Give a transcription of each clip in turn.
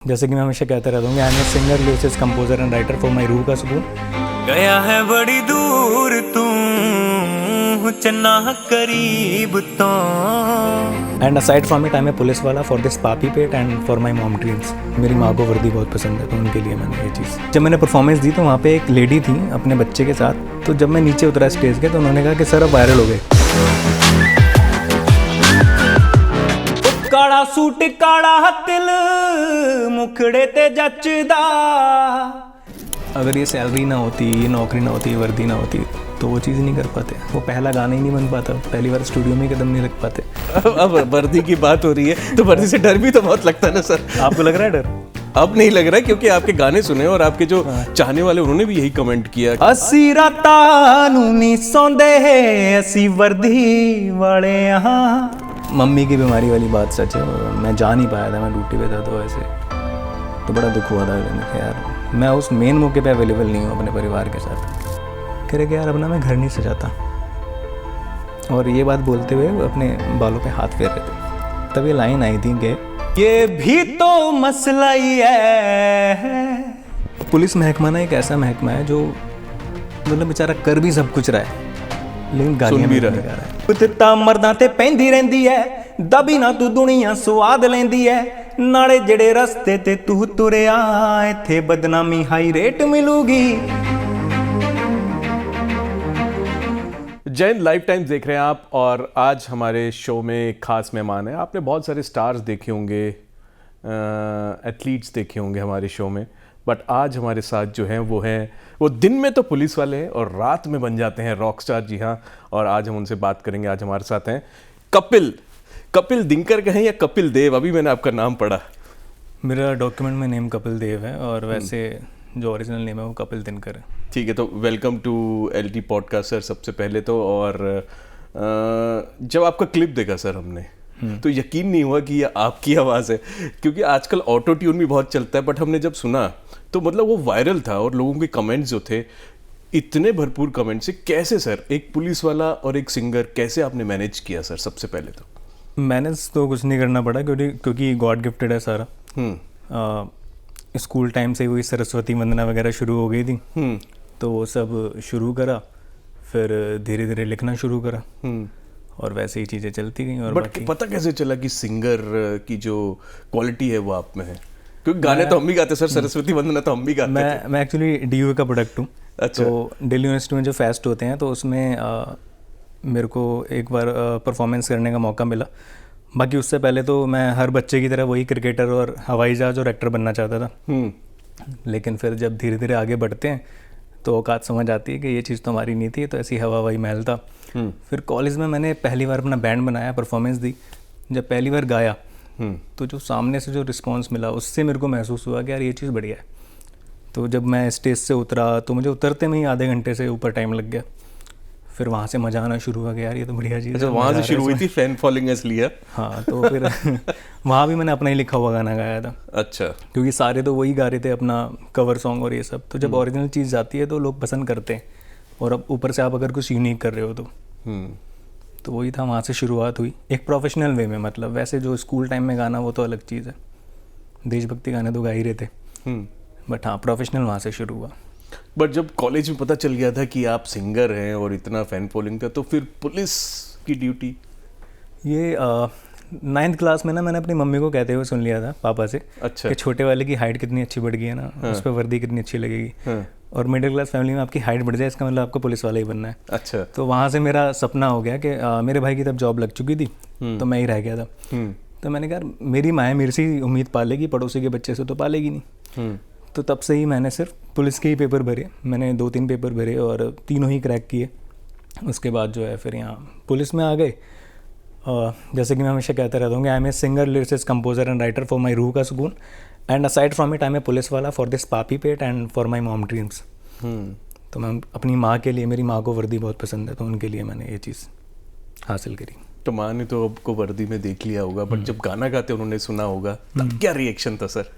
जैसे कि मैं हमेशा कहता रहता हूँ I am a singer, lyricist, composer and writer for my रूह का सुकून। गया है बड़ी दूर तू चन्ना करीब तो। And aside from it I am a police वाला फॉर दिस पापी पेट and for my mom dreams. मेरी माँ को वर्दी बहुत पसंद है तो उनके लिए मैंने ये चीज़। जब मैंने परफॉर्मेंस दी तो वहाँ पे एक लेडी थी अपने बच्चे के साथ, तो जब मैं नीचे उतरा स्टेज के तो उन्होंने कहा कि सर अब वायरल हो गए। काला सूट काला तिल मुखड़े ते जचदा। अगर ये सैलरी ना होती, ये नौकरी ना होती, वर्दी ना होती तो वो चीज़ नहीं कर पाते, वो पहला गाना ही नहीं बन पाता, पहली बार स्टूडियो में कदम नहीं रख पाते। अब वर्दी की बात हो रही है तो वर्दी से डर भी तो बहुत लगता है ना सर। आपको लग रहा है डर? अब नहीं लग रहा है क्योंकि आपके गाने सुने और आपके जो चाहने वाले उन्होंने भी यही कमेंट किया। असी रातां नूं नी सौंदे असी वर्दी वाले यहाँ। मम्मी की बीमारी वाली बात सच है, मैं जा नहीं पाया था, मैं ड्यूटी पे था तो ऐसे तो बड़ा दुख हुआ था कि यार मैं उस मेन मौके पे अवेलेबल नहीं हूँ अपने परिवार के साथ। कह रहे कि यार अब ना मैं घर नहीं सजाता, और ये बात बोलते हुए वो अपने बालों पे हाथ फेर रहे थे। तब ये लाइन आई थी कि ये भी तो मसला ही है। पुलिस महकमा ना एक ऐसा महकमा है जो मतलब बेचारा कर भी सब कुछ रहा है लेकिन गालियां भी रहा है। कुत्ता मर्दां ते पैंदी रहंदी है, दबी ना तू दुनिया स्वाद लेंदी है, नाले जेड़े रस्ते ते तू तुरिया इत्थे बदनामी हाई रेट मिलूगी। जैन लाइफ टाइम्स देख रहे हैं आप, और आज हमारे शो में एक खास मेहमान है। आपने बहुत सारे स्टार्स देखे होंगे, एथलीट्स देखे होंगे हमारे शो में, बट आज हमारे साथ जो हैं वो दिन में तो पुलिस वाले हैं और रात में बन जाते हैं रॉक स्टार। जी हाँ, और आज हम उनसे बात करेंगे। आज हमारे साथ हैं कपिल दिनकर कहें या कपिल देव? अभी मैंने आपका नाम पढ़ा। मेरा डॉक्यूमेंट में नेम कपिल देव है और वैसे जो ओरिजिनल नेम है वो कपिल दिनकर है। ठीक है, तो welcome to LT podcast sir सबसे पहले तो। और जब आपका क्लिप देखा सर हमने तो यकीन नहीं हुआ कि ये आपकी आवाज़ है, क्योंकि आजकल ऑटो ट्यून भी बहुत चलता है, बट हमने जब सुना तो मतलब वो वायरल था और लोगों के कमेंट्स जो थे इतने भरपूर कमेंट्स से। कैसे सर एक पुलिस वाला और एक सिंगर कैसे आपने मैनेज किया सर? सबसे पहले तो मैनेज तो कुछ नहीं करना पड़ा क्योंकि गॉड गिफ्टेड है सारा। स्कूल टाइम से हुई सरस्वती वंदना वगैरह शुरू हो गई थी, तो वो सब शुरू करा, फिर धीरे धीरे लिखना शुरू करा और वैसे ही चीज़ें चलती गई। और बट पता कैसे चला कि सिंगर की जो क्वालिटी है वो आप में है? क्योंकि गाने तो हम भी गाते सर, सरस्वती वंदना तो हम भी गाते थे। मैं एक्चुअली DU का प्रोडक्ट हूँ। अच्छा। तो दिल्ली यूनिवर्सिटी में जो फेस्ट होते हैं तो उसमें मेरे को एक बार परफॉर्मेंस करने का मौका मिला। बाकी उससे पहले तो मैं हर बच्चे की तरह वही क्रिकेटर और हवाई जहाज और एक्टर बनना चाहता था। लेकिन फिर जब धीरे धीरे आगे बढ़ते हैं तो औकात समझ आती है कि ये चीज़ तो हमारी नहीं थी, तो ऐसी हवाई महल था। फिर कॉलेज में मैंने पहली बार अपना बैंड बनाया, परफॉर्मेंस दी। जब पहली बार गाया तो जो सामने से जो रिस्पांस मिला उससे मेरे को महसूस हुआ कि यार ये चीज़ बढ़िया है। तो जब मैं स्टेज से उतरा तो मुझे उतरते में ही आधे घंटे से ऊपर टाइम लग गया। फिर वहाँ से मजा आना शुरू हुआ कि यार ये तो बढ़िया चीज़ है। वहाँ से शुरू हुई थी फैन फॉलोइंग इसलिए? हाँ, तो फिर वहाँ भी मैंने अपना ही लिखा हुआ गाना गाया था। अच्छा। क्योंकि सारे तो वही गा रहे थे अपना कवर सॉन्ग और ये सब, तो जब ओरिजिनल चीज़ जाती है तो लोग पसंद करते हैं, और अब ऊपर से आप अगर कुछ यूनिक कर रहे हो तो वही था, वहाँ से शुरुआत हुई एक प्रोफेशनल वे में। मतलब वैसे जो स्कूल टाइम में गाना वो तो अलग चीज़ है, देशभक्ति गाने तो गा ही रहे थे, बट हाँ प्रोफेशनल वहाँ से शुरू हुआ। बट जब कॉलेज में पता चल गया था कि आप सिंगर हैं और इतना फैन फॉलोइंग था, तो फिर पुलिस की ड्यूटी? ये 9th क्लास में ना मैंने अपनी मम्मी को कहते हुए सुन लिया था पापा से। अच्छा। कि छोटे वाले की हाइट कितनी अच्छी बढ़ गई है ना, उस पर वर्दी कितनी अच्छी लगेगी। और मिडिल क्लास फैमिली में आपकी हाइट बढ़ जाए इसका मतलब आपको पुलिस वाला ही बनना है। अच्छा। तो वहाँ से मेरा सपना हो गया कि मेरे भाई की तब जॉब लग चुकी थी तो मैं ही रह गया था। तो मैंने कहा मेरी माँ मेरे से ही उम्मीद पालेगी, पड़ोसी के बच्चे से तो पालेगी नहीं। तो तब से ही मैंने सिर्फ पुलिस के ही पेपर भरे। मैंने 2-3 पेपर भरे और तीनों ही क्रैक किए। उसके बाद जो है फिर यहाँ पुलिस में आ गए। जैसे कि मैं हमेशा कहता रहता हूँ I am a singer, lyricist, composer and writer for my रूह का सुकून। And aside from it I am a police वाला फॉर दिस पापी पेट and for my mom dreams. तो मैं अपनी माँ के लिए, मेरी माँ को वर्दी बहुत पसंद है तो उनके लिए मैंने ये चीज़ हासिल करी। तो माँ ने तो आपको वर्दी में देख लिया होगा, बट जब गाना गाते उन्होंने सुना होगा तब क्या रिएक्शन था सर?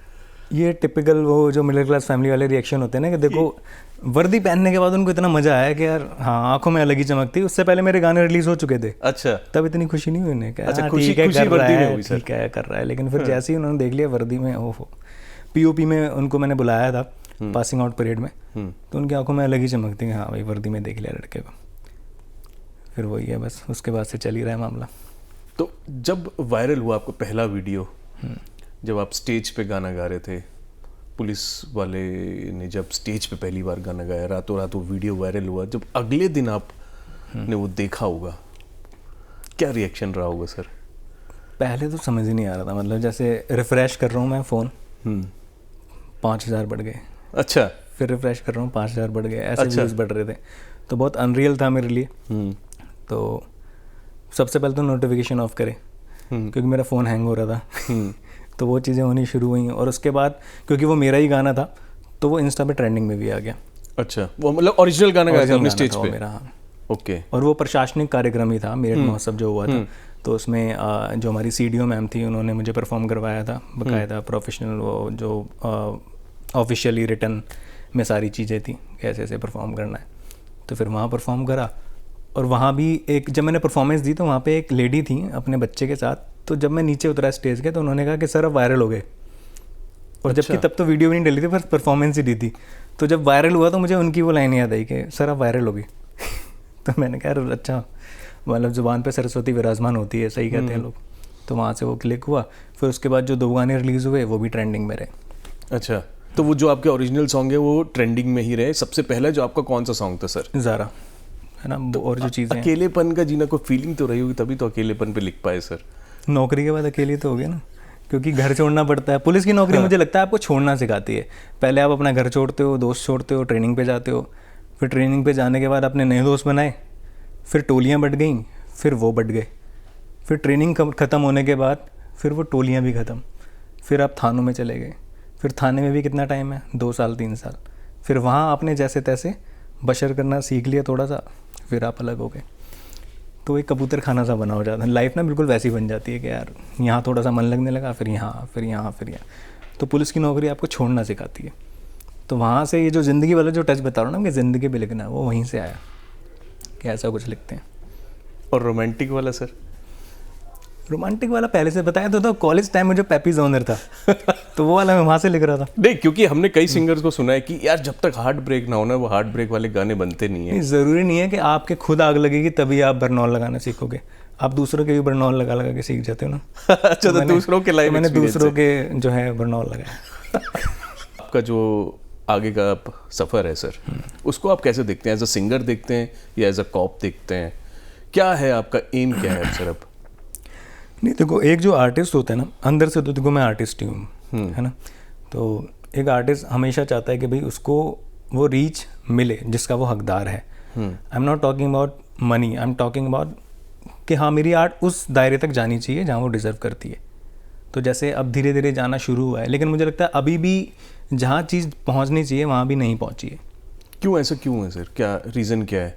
ये टिपिकल वो जो मिडिल क्लास फैमिली वाले रिएक्शन होते हैं ना कि देखो वर्दी पहनने के बाद उनको इतना मजा आया कि यार हाँ आंखों में अलग ही चमक थी। उससे पहले मेरे गाने रिलीज हो चुके थे। अच्छा। तब इतनी खुशी नहीं हुई उन्हें। अच्छा, खुशी वर्दी में हुई सर। ठीक है कर रहा है, लेकिन फिर जैसे ही उन्होंने देख लिया वर्दी में, ओहो पीओपी में उनको मैंने बुलाया था पासिंग आउट परेड में, तो उनकी आंखों में अलग ही चमक थी कि हाँ भाई वर्दी में देख लिया लड़के को। फिर वही है बस, उसके बाद से चल ही रहा है मामला। तो जब वायरल हुआ आपका पहला वीडियो, जब आप स्टेज पे गाना गा रहे थे, पुलिस वाले ने जब स्टेज पे पहली बार गाना गाया, रातों रात वो वीडियो वायरल हुआ, जब अगले दिन आप ने वो देखा होगा, क्या रिएक्शन रहा होगा सर? पहले तो समझ ही नहीं आ रहा था, मतलब जैसे रिफ़्रेश कर रहा हूँ मैं फ़ोन, 5000 बढ़ गए। अच्छा। फिर रिफ़्रेश कर रहा हूँ 5000 बढ़ गए, ऐसे व्यूज़ बढ़ रहे थे। तो बहुत अनरियल था मेरे लिए। तो सबसे पहले तो नोटिफिकेशन ऑफ करे, क्योंकि मेरा फ़ोन हैंग हो रहा था। तो वो चीज़ें होनी शुरू हुई, और उसके बाद क्योंकि वो मेरा ही गाना था तो वो इंस्टा पे ट्रेंडिंग में भी आ गया। अच्छा, वो मतलब ओरिजिनल गाना गाया था आपने स्टेज पे? मेरा, हाँ। ओके। और वो प्रशासनिक कार्यक्रम ही था, मेरठ महोत्सव जो हुआ था, तो उसमें जो हमारी सीडीओ मैम थी उन्होंने मुझे परफॉर्म करवाया था बाकायदा, प्रोफेशनल, वो जो ऑफिशियली रिटन में सारी चीज़ें थी कैसे ऐसे परफॉर्म करना है। तो फिर वहाँ परफॉर्म करा, और वहाँ भी एक जब मैंने परफॉर्मेंस दी तो वहाँ पे एक लेडी थी अपने बच्चे के साथ। तो जब मैं नीचे उतरा स्टेज के तो उन्होंने कहा कि सर अब वायरल हो गए, और जबकि तब तो वीडियो भी नहीं डली थी, बस परफॉर्मेंस ही दी थी। तो जब वायरल हुआ तो मुझे उनकी वो लाइन याद आई कि सर अब वायरल हो गई। तो मैंने कहा अच्छा, मतलब ज़ुबान पे सरस्वती विराजमान होती है, सही कहते हैं लोग। तो वहाँ से वो क्लिक हुआ। फिर उसके बाद जो 2 गाने रिलीज़ हुए वो भी ट्रेंडिंग में रहे। अच्छा, तो वो जो आपके ओरिजिनल सॉन्ग है वो ट्रेंडिंग में ही रहे। सबसे पहला जो आपका कौन सा सॉन्ग था सर? ज़ारा, है ना। तो और जो चीज़ें अकेलेपन का जीना, कोई फीलिंग तो रही होगी, तभी तो अकेलेपन पे लिख पाए सर। नौकरी के बाद अकेले तो हो गए ना, क्योंकि घर छोड़ना पड़ता है। पुलिस की नौकरी मुझे लगता है आपको छोड़ना सिखाती है। पहले आप अपना घर छोड़ते हो, दोस्त छोड़ते हो, ट्रेनिंग पे जाते हो, फिर ट्रेनिंग पे जाने के बाद आपने नए दोस्त बनाए, फिर टोलियाँ बढ़ गई, फिर वो बढ़ गए, फिर ट्रेनिंग ख़त्म होने के बाद फिर वो टोलियाँ भी ख़त्म, फिर आप थानों में चले गए, फिर थाने में भी कितना टाइम है, 2 साल 3 साल, फिर वहाँ आपने जैसे तैसे बशर करना सीख लिया थोड़ा सा, फिर आप अलग हो गए। तो एक कबूतर खाना सा बना हो जाता है लाइफ ना, बिल्कुल वैसी बन जाती है कि यार यहाँ थोड़ा सा मन लगने लगा, फिर यहाँ, फिर यहाँ, फिर यहाँ। तो पुलिस की नौकरी आपको छोड़ना सिखाती है। तो वहाँ से ये जो ज़िंदगी वाला जो टच बता रहा हूँ ना कि ज़िंदगी पे लिखना, वो वहीं से आया कि ऐसा कुछ लिखते हैं। और रोमांटिक वाला सर? रोमांटिक वाला पहले से बताया तो कॉलेज टाइम में जो पैपी जोनर था तो वो वाला मैं वहाँ से लिख रहा था। नहीं, क्योंकि हमने कई सिंगर्स को सुना है कि यार जब तक हार्ट ब्रेक ना होना, वो हार्ट ब्रेक वाले गाने बनते नहीं है। ज़रूरी नहीं है कि आपके खुद आग लगेगी तभी आप बर्नौल लगाना सीखोगे, आप दूसरों के भी बर्नौल लगा लगा के सीख जाते हो ना। अच्छा, तो दूसरों के लाइफ मैंने दूसरों के जो है बर्नौल लगाया। आपका जो आगे का सफ़र है सर, उसको आप कैसे देखते हैं? एज अ सिंगर देखते हैं या एज अ कॉप देखते हैं? क्या है आपका एम, क्या है सर अब? नहीं देखो, एक जो आर्टिस्ट होता है ना, अंदर से तो देखो मैं आर्टिस्ट ही हूँ, है ना। तो एक आर्टिस्ट हमेशा चाहता है कि भाई उसको वो रीच मिले जिसका वो हकदार है। I am not talking about money, I am talking about कि हाँ मेरी आर्ट उस दायरे तक जानी चाहिए जहाँ वो डिज़र्व करती है। तो जैसे अब धीरे धीरे जाना शुरू हुआ है, लेकिन मुझे लगता है अभी भी जहाँ चीज़ पहुँचनी चाहिए वहाँ भी नहीं पहुँची है। क्यों ऐसा क्यों है सर? क्या रीज़न क्या है?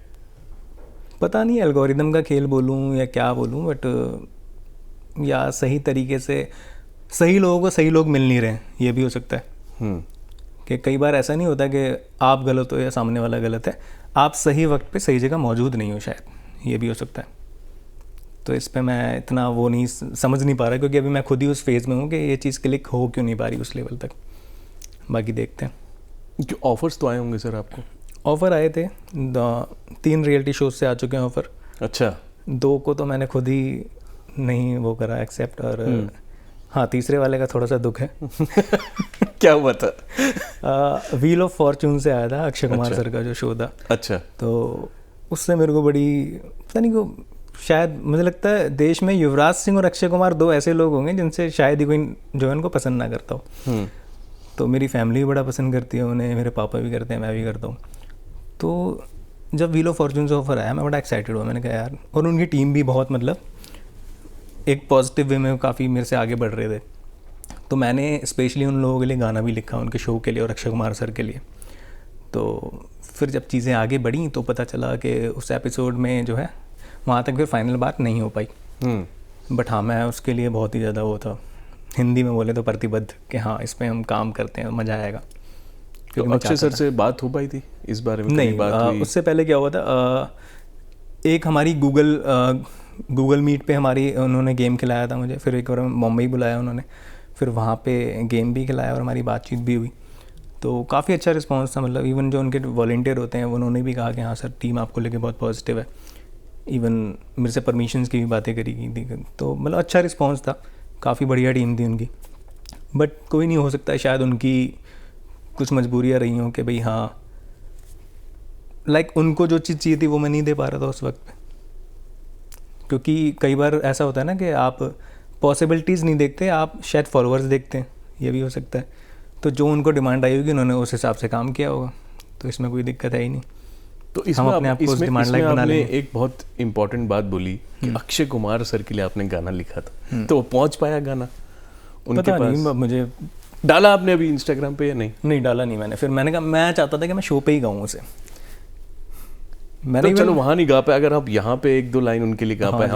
पता नहीं, एल्गोरिदम का खेल बोलूँ या क्या बोलूँ, बट या सही तरीके से सही लोगों को सही लोग मिल नहीं रहे हैं, ये भी हो सकता है। कि कई बार ऐसा नहीं होता कि आप गलत हो या सामने वाला गलत है, आप सही वक्त पे सही जगह मौजूद नहीं हो, शायद ये भी हो सकता है। तो इस पे मैं इतना वो नहीं समझ नहीं पा रहा, क्योंकि अभी मैं खुद ही उस फेज़ में हूँ कि ये चीज़ क्लिक हो क्यों नहीं पा रही उस लेवल तक। बाकी देखते हैं। क्यों ऑफर्स तो आए होंगे सर आपको? ऑफ़र आए थे, 3 रियलिटी शोज से आ चुके हैं ऑफ़र। अच्छा। 2 को तो मैंने खुद ही नहीं वो करा एक्सेप्ट, और हाँ तीसरे वाले का थोड़ा सा दुख है। क्या हुआ था? व्हील ऑफ फॉर्चून से आया था, अक्षय कुमार सर का जो शो था। अच्छा। तो उससे मेरे को बड़ी पता नहीं को, शायद मुझे लगता है देश में युवराज सिंह और अक्षय कुमार 2 ऐसे लोग होंगे जिनसे शायद ही कोई जो है उनको पसंद ना करता हो। तो मेरी फैमिली भी बड़ा पसंद करती है उन्हें, मेरे पापा भी करते हैं, मैं भी करता हूँ। तो जब व्हील ऑफ फॉर्चून से ऑफर आया मैं बड़ा एक्साइटेड हुआ, मैंने कहा यार, और उनकी टीम भी बहुत मतलब एक पॉजिटिव वे में काफ़ी मेरे से आगे बढ़ रहे थे। तो मैंने स्पेशली उन लोगों के लिए गाना भी लिखा उनके शो के लिए और अक्षय कुमार सर के लिए। तो फिर जब चीज़ें आगे बढ़ी तो पता चला कि उस एपिसोड में जो है वहाँ तक फिर फाइनल बात नहीं हो पाई। बट हाँ मैं उसके लिए बहुत ही ज़्यादा वो था, हिंदी में बोले तो प्रतिबद्ध कि हाँ इस पर हम काम करते हैं, मज़ा आएगा। तो अक्षय सर से बात हो पाई थी इस बारे में? नहीं, बात हुई? उससे पहले क्या हुआ था, एक हमारी गूगल मीट पे हमारी उन्होंने गेम खिलाया था मुझे, फिर एक बार मुंबई बुलाया उन्होंने, फिर वहाँ पे गेम भी खिलाया और हमारी बातचीत भी हुई, तो काफ़ी अच्छा रिस्पांस था। मतलब इवन जो उनके वॉलंटियर होते हैं उन्होंने भी कहा कि हाँ सर टीम आपको लेके बहुत पॉजिटिव है। इवन मेरे से परमिशंस की भी बातें करी गई थी, तो मतलब अच्छा रिस्पांस था, काफ़ी बढ़िया टीम थी उनकी। बट कोई नहीं, हो सकता है शायद उनकी कुछ मजबूरियाँ रही हों कि भाई हाँ लाइक उनको जो चीज़ चाहिए थी वो मैं नहीं दे पा रहा था उस वक्त पे। क्योंकि कई बार ऐसा होता है ना कि आप पॉसिबिलिटीज़ नहीं देखते, आप शायद फॉलोअर्स देखते हैं, ये भी हो सकता है। तो जो उनको डिमांड आई होगी उन्होंने उस हिसाब से काम किया होगा, तो इसमें कोई दिक्कत है ही नहीं। तो हम इसमें अपने आप को उस डिमांड लाइक बना आपने लेंगे। एक बहुत इंपॉर्टेंट बात बोली कि अक्षय कुमार सर के लिए आपने गाना लिखा था, तो वो पहुंच पाया गाना उनके पता पास? नहीं, मुझे डाला आपने अभी इंस्टाग्राम पे या नहीं? डाला नहीं मैंने। फिर मैंने कहा मैं चाहता था कि मैं शो पे ही गाऊँ उसे। तो चलो वहाँ नहीं गा पाए, अगर आप यहाँ पे 1-2 लाइन उनके लिए गा पाए,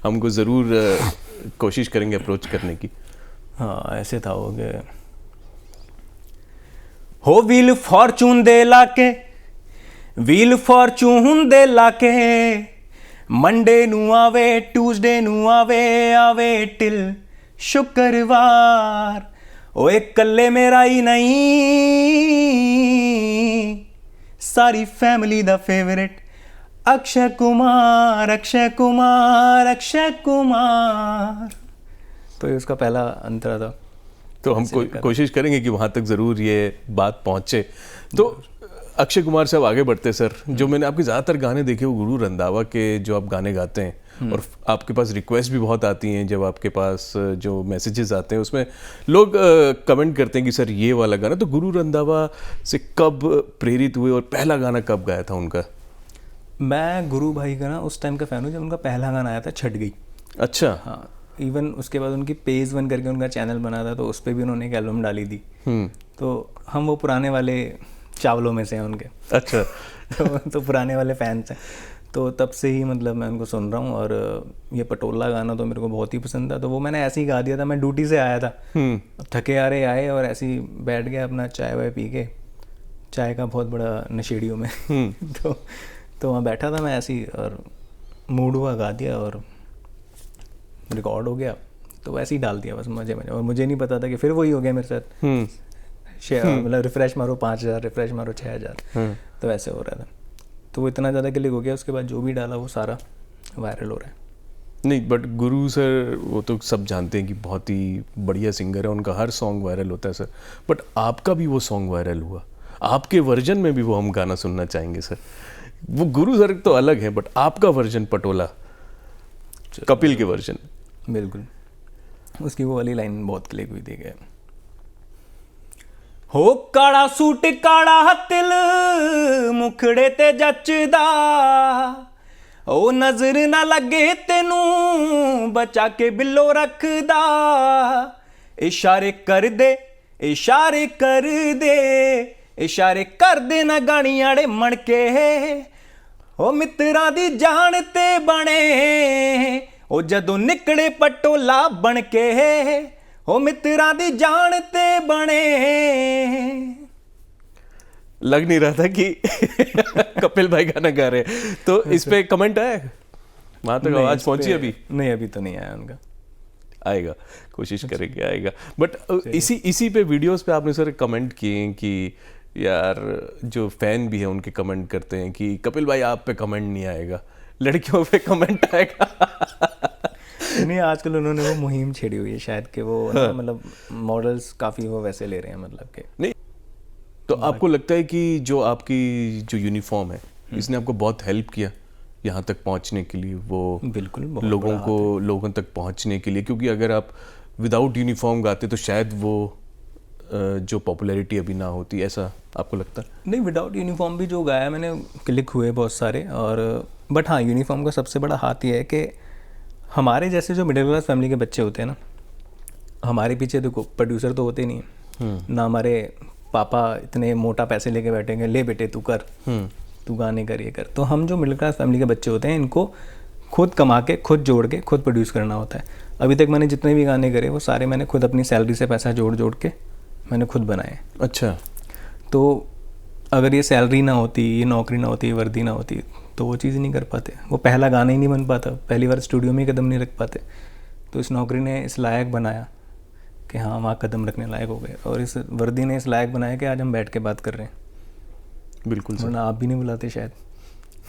हमको ज़रूर कोशिश करेंगे अप्रोच करने की। हाँ ऐसे था हो गया। हो व्हील फॉर्चून दे लाके, व्हील फॉर्चून दे लाके, मंडे नू आवे ट्यूसडे नू आवे, आवे टिल शुक्रवार। ओए कल्ले मेरा ही नहीं, सारी फैमिली दा फेवरेट अक्षय कुमार, अक्षय कुमार, अक्षय कुमार। तो ये उसका पहला अंतरा था। तो हम कोशिश करेंगे कि वहाँ तक ज़रूर ये बात पहुँचे। तो अक्षय कुमार से अब आगे बढ़ते सर, जो मैंने आपके ज़्यादातर गाने देखे वो गुरु रंधावा के जो आप गाने गाते हैं, और आपके पास रिक्वेस्ट भी बहुत आती हैं, जब आपके पास जो मैसेजेस आते हैं उसमें लोग कमेंट करते हैं कि सर ये वाला गाना। तो गुरु रंधावा से कब प्रेरित हुए और पहला गाना कब गाया था उनका? मैं गुरु भाई का ना उस टाइम का फ़ैन हूँ जब उनका पहला गाना आया था छट गई। अच्छा। हाँ, इवन उसके बाद उनकी पेज 1 करके उनका चैनल बना था, तो उस पर भी उन्होंने एक एल्बम डाली थी। तो हम वो पुराने वाले चावलों में से हैं उनके। अच्छा। तो पुराने वाले फैंस हैं, तो तब से ही मतलब मैं उनको सुन रहा हूँ। और ये पटोला गाना तो मेरे को बहुत ही पसंद था, तो वो मैंने ऐसे ही गा दिया था। मैं ड्यूटी से आया था, थके आ रहे आए और ऐसे ही बैठ गया अपना चाय वाय पी के, चाय का बहुत बड़ा नशेड़ियों में। तो वहाँ बैठा था मैं ऐसे ही, और मूड हुआ गा दिया और रिकॉर्ड हो गया, तो वैसे ही डाल दिया बस मजे मजे। और मुझे नहीं पता था कि फिर वही हो गया मेरे साथ। मतलब रिफ्रेश मारो 5000, रिफ्रेश मारो 6000, तो ऐसे हो रहा था। तो वो इतना ज़्यादा क्लिक हो गया, उसके बाद जो भी डाला वो सारा वायरल हो रहा है। नहीं, बट गुरु सर वो तो सब जानते हैं कि बहुत ही बढ़िया सिंगर है, उनका हर सॉन्ग वायरल होता है सर। बट आपका भी वो सॉन्ग वायरल हुआ, आपके वर्जन में भी वो हम गाना सुनना चाहेंगे सर। वो गुरु सर तो अलग है, बट आपका वर्जन पटोला, कपिल के वर्जन। बिल्कुल, उसकी वो वाली लाइन बहुत क्लिक हुई थी। हो काला सूट काला तिल मुखड़े ते जचदा, ओ नजर ना लगे तेनू बचा के बिल्लो रखदा। इशारे कर दे, इशारे कर दे, इशारे कर दे ना गाणियाड़े मणके। ओ मित्रा दी जान ते बने, ओ जदों निकले पटोला बन के। ओ मित्रा दी जान ते बने। लग नहीं रहा था कि कपिल भाई गाना गा रहे। तो इस पे कमेंट आया, वहां तक आवाज पहुंची अभी? नहीं, अभी तो नहीं आया उनका। आएगा, कोशिश करेंगे आएगा। बट इसी पे वीडियोस पे आपने सर कमेंट किए कि यार जो फैन भी है उनके कमेंट करते हैं कि कपिल भाई आप पे कमेंट नहीं आएगा, लड़कियों पे कमेंट आएगा। नहीं, आजकल उन्होंने वो मुहिम छेड़ी हुई है शायद कि वो मतलब मॉडल्स काफ़ी वो वैसे ले रहे हैं, मतलब के नहीं। तो आपको लगता है कि जो आपकी जो यूनिफॉर्म है इसने आपको बहुत हेल्प किया यहाँ तक पहुँचने के लिए? वो बिल्कुल लोगों तक पहुँचने के लिए, क्योंकि अगर आप विदाउट यूनिफॉर्म गाते तो शायद वो जो पॉपुलैरिटी अभी ना होती, ऐसा आपको लगता है? नहीं, विदाउट यूनिफॉर्म भी जो गाया मैंने क्लिक हुए बहुत सारे। और बट हाँ, यूनिफॉर्म का सबसे बड़ा हाथ ये है कि हमारे जैसे जो मिडिल क्लास फैमिली के बच्चे होते हैं ना, हमारे पीछे देखो प्रोड्यूसर तो होते नहीं है ना, हमारे पापा इतने मोटा पैसे लेके बैठेंगे, ले बेटे तू कर, तू गाने कर, ये कर। तो हम जो मिडिल क्लास फैमिली के बच्चे होते हैं, इनको खुद कमा के, खुद जोड़ के, खुद प्रोड्यूस करना होता है। अभी तक मैंने जितने भी गाने करे वो सारे मैंने खुद अपनी सैलरी से पैसा जोड़ के मैंने खुद बनाए। अच्छा। तो अगर ये सैलरी ना होती, ये नौकरी ना होती, ये वर्दी ना होती, तो वो चीज़ नहीं कर पाते, वो पहला गाना ही नहीं बन पाता, पहली बार स्टूडियो में ही कदम नहीं रख पाते। तो इस नौकरी ने इस लायक बनाया कि हाँ वहाँ कदम रखने लायक हो गए, और इस वर्दी ने इस लायक बनाया कि आज हम बैठ के बात कर रहे हैं। बिल्कुल सर। वरना आप भी नहीं बुलाते शायद।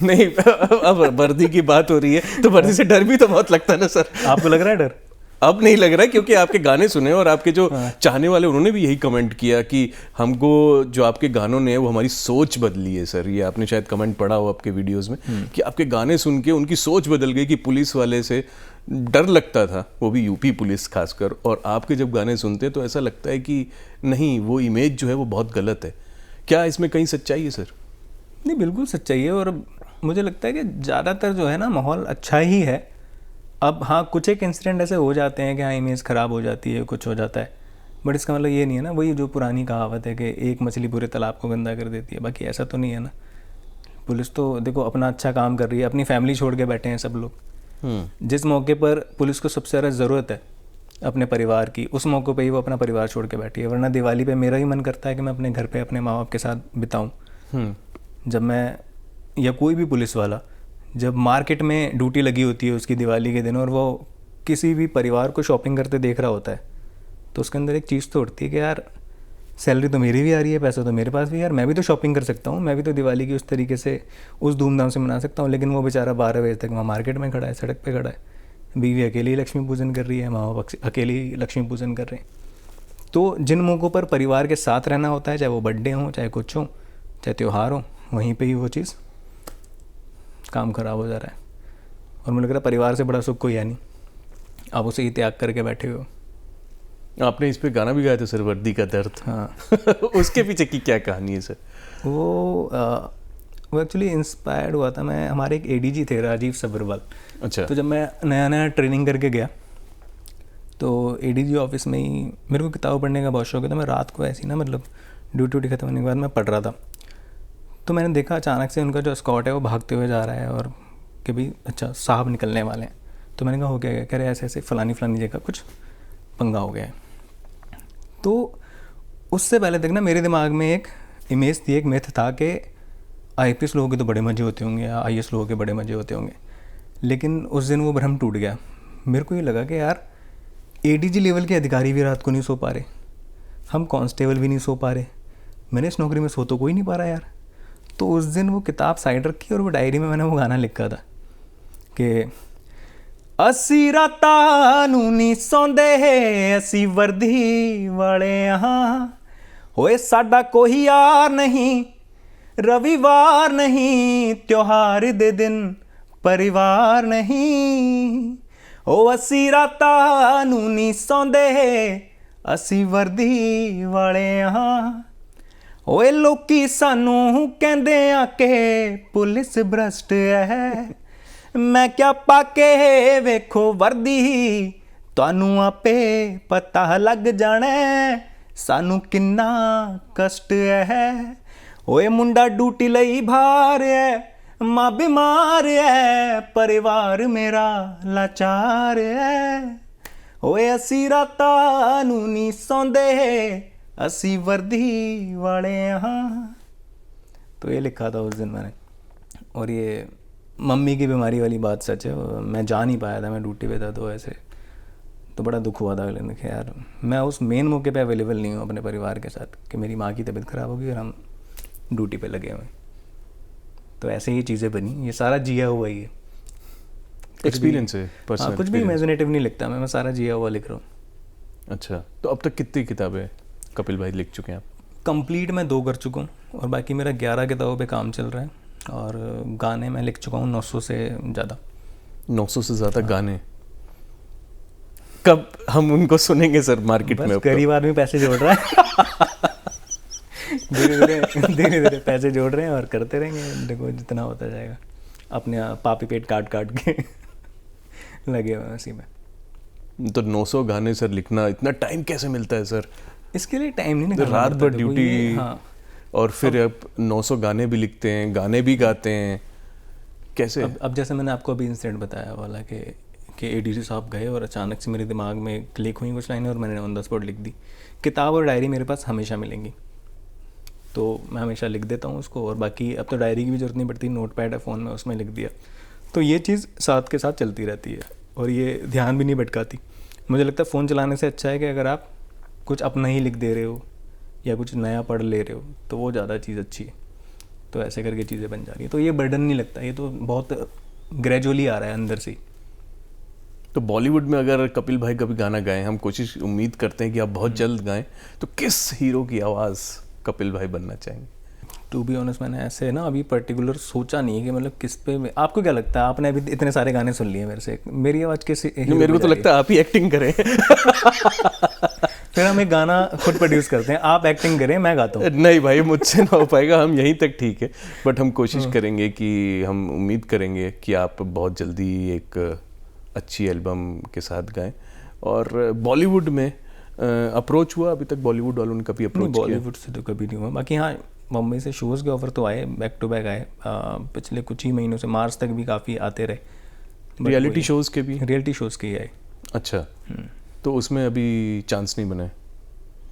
नहीं, अब वर्दी की बात हो रही है तो वर्दी से डर भी तो बहुत लगता है ना सर। आपको लग रहा है डर? अब नहीं लग रहा है, क्योंकि आपके गाने सुने और आपके जो चाहने वाले उन्होंने भी यही कमेंट किया कि हमको जो आपके गानों ने वो हमारी सोच बदली है सर। ये आपने शायद कमेंट पढ़ा हो आपके वीडियोस में कि आपके गाने सुन के उनकी सोच बदल गई, कि पुलिस वाले से डर लगता था, वो भी यूपी पुलिस खासकर, और आपके जब गाने सुनते हैं तो ऐसा लगता है कि नहीं, वो इमेज जो है वो बहुत गलत है। क्या इसमें कहीं सच्चाई है सर? नहीं, बिल्कुल सच्चाई है, और मुझे लगता है कि ज़्यादातर जो है ना माहौल अच्छा ही है। अब हाँ, कुछ एक इंसिडेंट ऐसे हो जाते हैं कि हाँ इमेज ख़राब हो जाती है, कुछ हो जाता है, बट इसका मतलब ये नहीं है ना, वही जो पुरानी कहावत है कि एक मछली पूरे तालाब को गंदा कर देती है। बाकी ऐसा तो नहीं है ना। पुलिस तो देखो अपना अच्छा काम कर रही है, अपनी फैमिली छोड़ के बैठे हैं सब लोग। जिस मौके पर पुलिस को सबसे ज़्यादा ज़रूरत है अपने परिवार की, उस मौके पे ही वो अपना परिवार छोड़ के बैठी है। वरना दिवाली पे मेरा ही मन करता है कि मैं अपने घर पे अपने माँ बाप के साथ बिताऊँ। जब मैं, या कोई भी पुलिस वाला जब मार्केट में ड्यूटी लगी होती है उसकी दिवाली के दिन, और वो किसी भी परिवार को शॉपिंग करते देख रहा होता है, तो उसके अंदर एक चीज़ तो उठती है कि यार सैलरी तो मेरी भी आ रही है, पैसा तो मेरे पास भी, यार मैं भी तो शॉपिंग कर सकता हूँ, मैं भी तो दिवाली की उस तरीके से उस धूमधाम से मना सकता हूँ। लेकिन वो बेचारा 12 बजे तक वहाँ मार्केट में खड़ा है, सड़क पे खड़ा है, बीवी अकेली लक्ष्मी पूजन कर रही है, माँ बाप अकेली लक्ष्मी पूजन कर रहे हैं। तो जिन मौक़ों पर परिवार के साथ रहना होता है, चाहे वो बर्थडे हो, चाहे कुछ हो, चाहे त्यौहार हो, वहीं पे ही वो चीज़ काम ख़राब हो जा रहा है। और मुझे लग रहा है परिवार से बड़ा सुख कोई है नहीं, आप उसे ही त्याग करके बैठे हुए हो। आपने इस पे गाना भी गाया था सर, वर्दी का दर्द। हाँ उसके पीछे की क्या कहानी है सर? वो एक्चुअली इंस्पायर्ड हुआ था, मैं, हमारे एक एडीजी थे राजीव सब्रवाल। अच्छा। तो जब मैं नया ट्रेनिंग करके गया तो एडीजी ऑफिस में ही मेरे को किताब पढ़ने का बहुत शौक है। तो मैं रात को ऐसी ना, मतलब ड्यूटी ख़त्म होने के बाद मैं पढ़ रहा था, तो मैंने देखा अचानक से उनका जो स्कॉट है वो भागते हुए जा रहा है, और कि भाई अच्छा साहब निकलने वाले हैं। तो मैंने कहा हो क्या गया? कह रहे ऐसे ऐसे फलानी जगह कुछ पंगा हो गया है। तो उससे पहले तक ना मेरे दिमाग में एक इमेज थी, एक मिथ था कि आईपीएस लोगों के तो बड़े मज़े होते होंगे या आईएएस लोगों के बड़े मज़े होते होंगे। लेकिन उस दिन वो भ्रम टूट गया। मेरे को ये लगा कि यार एडीजी लेवल के अधिकारी भी रात को नहीं सो पा रहे, हम कांस्टेबल भी नहीं सो पा रहे, मैंने इस नौकरी में सो तो कोई नहीं पा रहा यार। तो उस दिन वो किताब साइड रखी और वो डायरी में मैंने वो गाना लिखा था कि असी रातां नूं नी सौंदे असी वर्दी वाले हाँ, होए साडा कोई यार नहीं, रविवार नहीं, त्योहार दे दिन परिवार नहीं। ओ असी रातां नूं नी सौंदे असी वर्दी वाले हाँ, ओए लोकी सानू कहंदे आ के पुलिस भ्रष्ट है, मैं क्या पाके वेखो वर्दी, तुहानू आपे पता लग जाना सानू किन्ना कष्ट है। ओए मुंडा ड्यूटी लई भार है, मां बीमार है, परिवार मेरा लाचार है। ओए असी रातां नूं नी सौंदे असी वर्दी वाले हाँ। तो ये लिखा था उस दिन मैंने। और ये मम्मी की बीमारी वाली बात सच है, मैं जा नहीं पाया था, मैं ड्यूटी पे था, तो ऐसे तो बड़ा दुख हुआ था अगले दिन कि यार मैं उस मेन मौके पे अवेलेबल नहीं हूँ अपने परिवार के साथ, कि मेरी माँ की तबीयत ख़राब होगी और हम ड्यूटी पे लगे हुए। तो ऐसे ही चीज़ें बनी, ये सारा जिया हुआ ही है, एक्सपीरियंस है, हाँ, कुछ भी इमेजिनेटिव नहीं लिखता मैं सारा जिया हुआ लिख रहा हूँ। अच्छा, तो अब तक कितनी किताबें कपिल भाई लिख चुके हैं आप? कंप्लीट मैं 2 कर चुका हूँ और बाकी मेरा 11 किताबों पे काम चल रहा है, और गाने मैं लिख चुका हूँ 900 से ज़्यादा। 900 से ज़्यादा गाने, कब हम उनको सुनेंगे सर मार्केट में? गरीब आदमी पैसे जोड़ रहा है धीरे धीरे पैसे जोड़ रहे हैं और करते रहेंगे, देखो जितना होता जाएगा, अपने पापी पेट काट के लगे हुए हैं उसी में। तो 900 गाने सर लिखना, इतना टाइम कैसे मिलता है सर? इसके लिए टाइम नहीं निकालना, रात भर ड्यूटी, हाँ, और फिर अब 900 गाने भी लिखते हैं, गाने भी गाते हैं, कैसे? अब जैसे मैंने आपको अभी इंसिडेंट बताया वाला कि एडीजी साहब गए और अचानक से मेरे दिमाग में क्लिक हुई कुछ लाइनें और मैंने ऑन द स्पॉट लिख दी। किताब और डायरी मेरे पास हमेशा मिलेंगी, तो मैं हमेशा लिख देता हूँ उसको, और बाकी अब तो डायरी की भी ज़रूरत नहीं पड़ती, नोट पैड है फ़ोन में, उसमें लिख दिया। तो ये चीज़ साथ के साथ चलती रहती है और ये ध्यान भी नहीं भटकाती। मुझे लगता है फ़ोन चलाने से अच्छा है कि अगर आप कुछ अपना ही लिख दे रहे हो या कुछ नया पढ़ ले रहे हो तो वो ज़्यादा चीज़ अच्छी है। तो ऐसे करके चीज़ें बन जा रही है, तो ये बर्डन नहीं लगता, ये तो बहुत ग्रेजुअली आ रहा है अंदर से। तो बॉलीवुड में अगर कपिल भाई कभी गाना गाएं, हम कोशिश उम्मीद करते हैं कि आप बहुत जल्द गाएं, तो किस हीरो की आवाज़ कपिल भाई बनना चाहेंगे? टू बी ऑनेस्ट मैंने ऐसे ना अभी पर्टिकुलर सोचा नहीं है कि मतलब किस पे आपको क्या लगता है? आपने अभी इतने सारे गाने सुन लिए मेरे से, मेरी आवाज़ किस मेरे को तो लगता है आप ही एक्टिंग करें। फिर हम एक गाना खुद प्रोड्यूस करते हैं, आप एक्टिंग करें, मैं गाता हूँ। नहीं भाई, मुझसे ना हो पाएगा, हम यहीं तक ठीक है, बट हम कोशिश करेंगे कि हम उम्मीद करेंगे कि आप बहुत जल्दी एक अच्छी एल्बम के साथ गाएं। और बॉलीवुड में अप्रोच हुआ अभी तक? बॉलीवुड वालों ने कभी अप्रोच किया? बॉलीवुड से तो कभी नहीं हुआ, बाकी हाँ मुंबई से शोज़ के ऑफर तो आए, बैक टू बैक आए पिछले कुछ ही महीनों से, मार्च तक भी काफ़ी आते रहे। रियलिटी शोज़ के भी? रियलिटी शोज़ के ही आए। अच्छा, तो उसमें अभी चांस नहीं बना है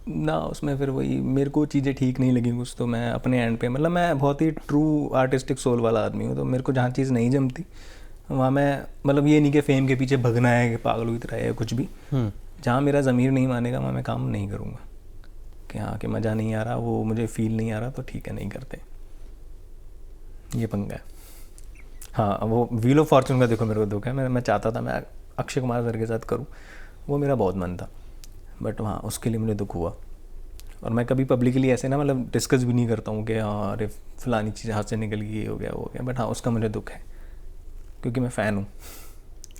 ना? उसमें फिर वही मेरे को चीज़ें ठीक नहीं लगी कुछ, तो मैं अपने एंड पे, मतलब मैं बहुत ही ट्रू आर्टिस्टिक सोल वाला आदमी हूँ, तो मेरे को जहाँ चीज़ नहीं जमती वहाँ मैं, मतलब ये नहीं कि फेम के पीछे भगना है कि पागल की तरह है कुछ भी, जहाँ मेरा ज़मीर नहीं मानेगा वहाँ मैं काम नहीं करूँगा। कि हाँ कि मज़ा नहीं आ रहा, वो मुझे फील नहीं आ रहा, तो ठीक है नहीं करते, ये पंगा है। हाँ वो व्हील ऑफ फॉर्चून का देखो मेरे को दुख है, मैं चाहता था मैं अक्षय कुमार सर के साथ करूँ, वो मेरा बहुत मन था, बट वहाँ उसके लिए मुझे दुख हुआ। और मैं कभी पब्लिकली ऐसे ना मतलब डिस्कस भी नहीं करता हूँ कि हाँ अरे फलानी चीज़ हाथ से निकल गई, ये हो गया वो हो गया, बट हाँ उसका मुझे दुख है क्योंकि मैं फ़ैन हूँ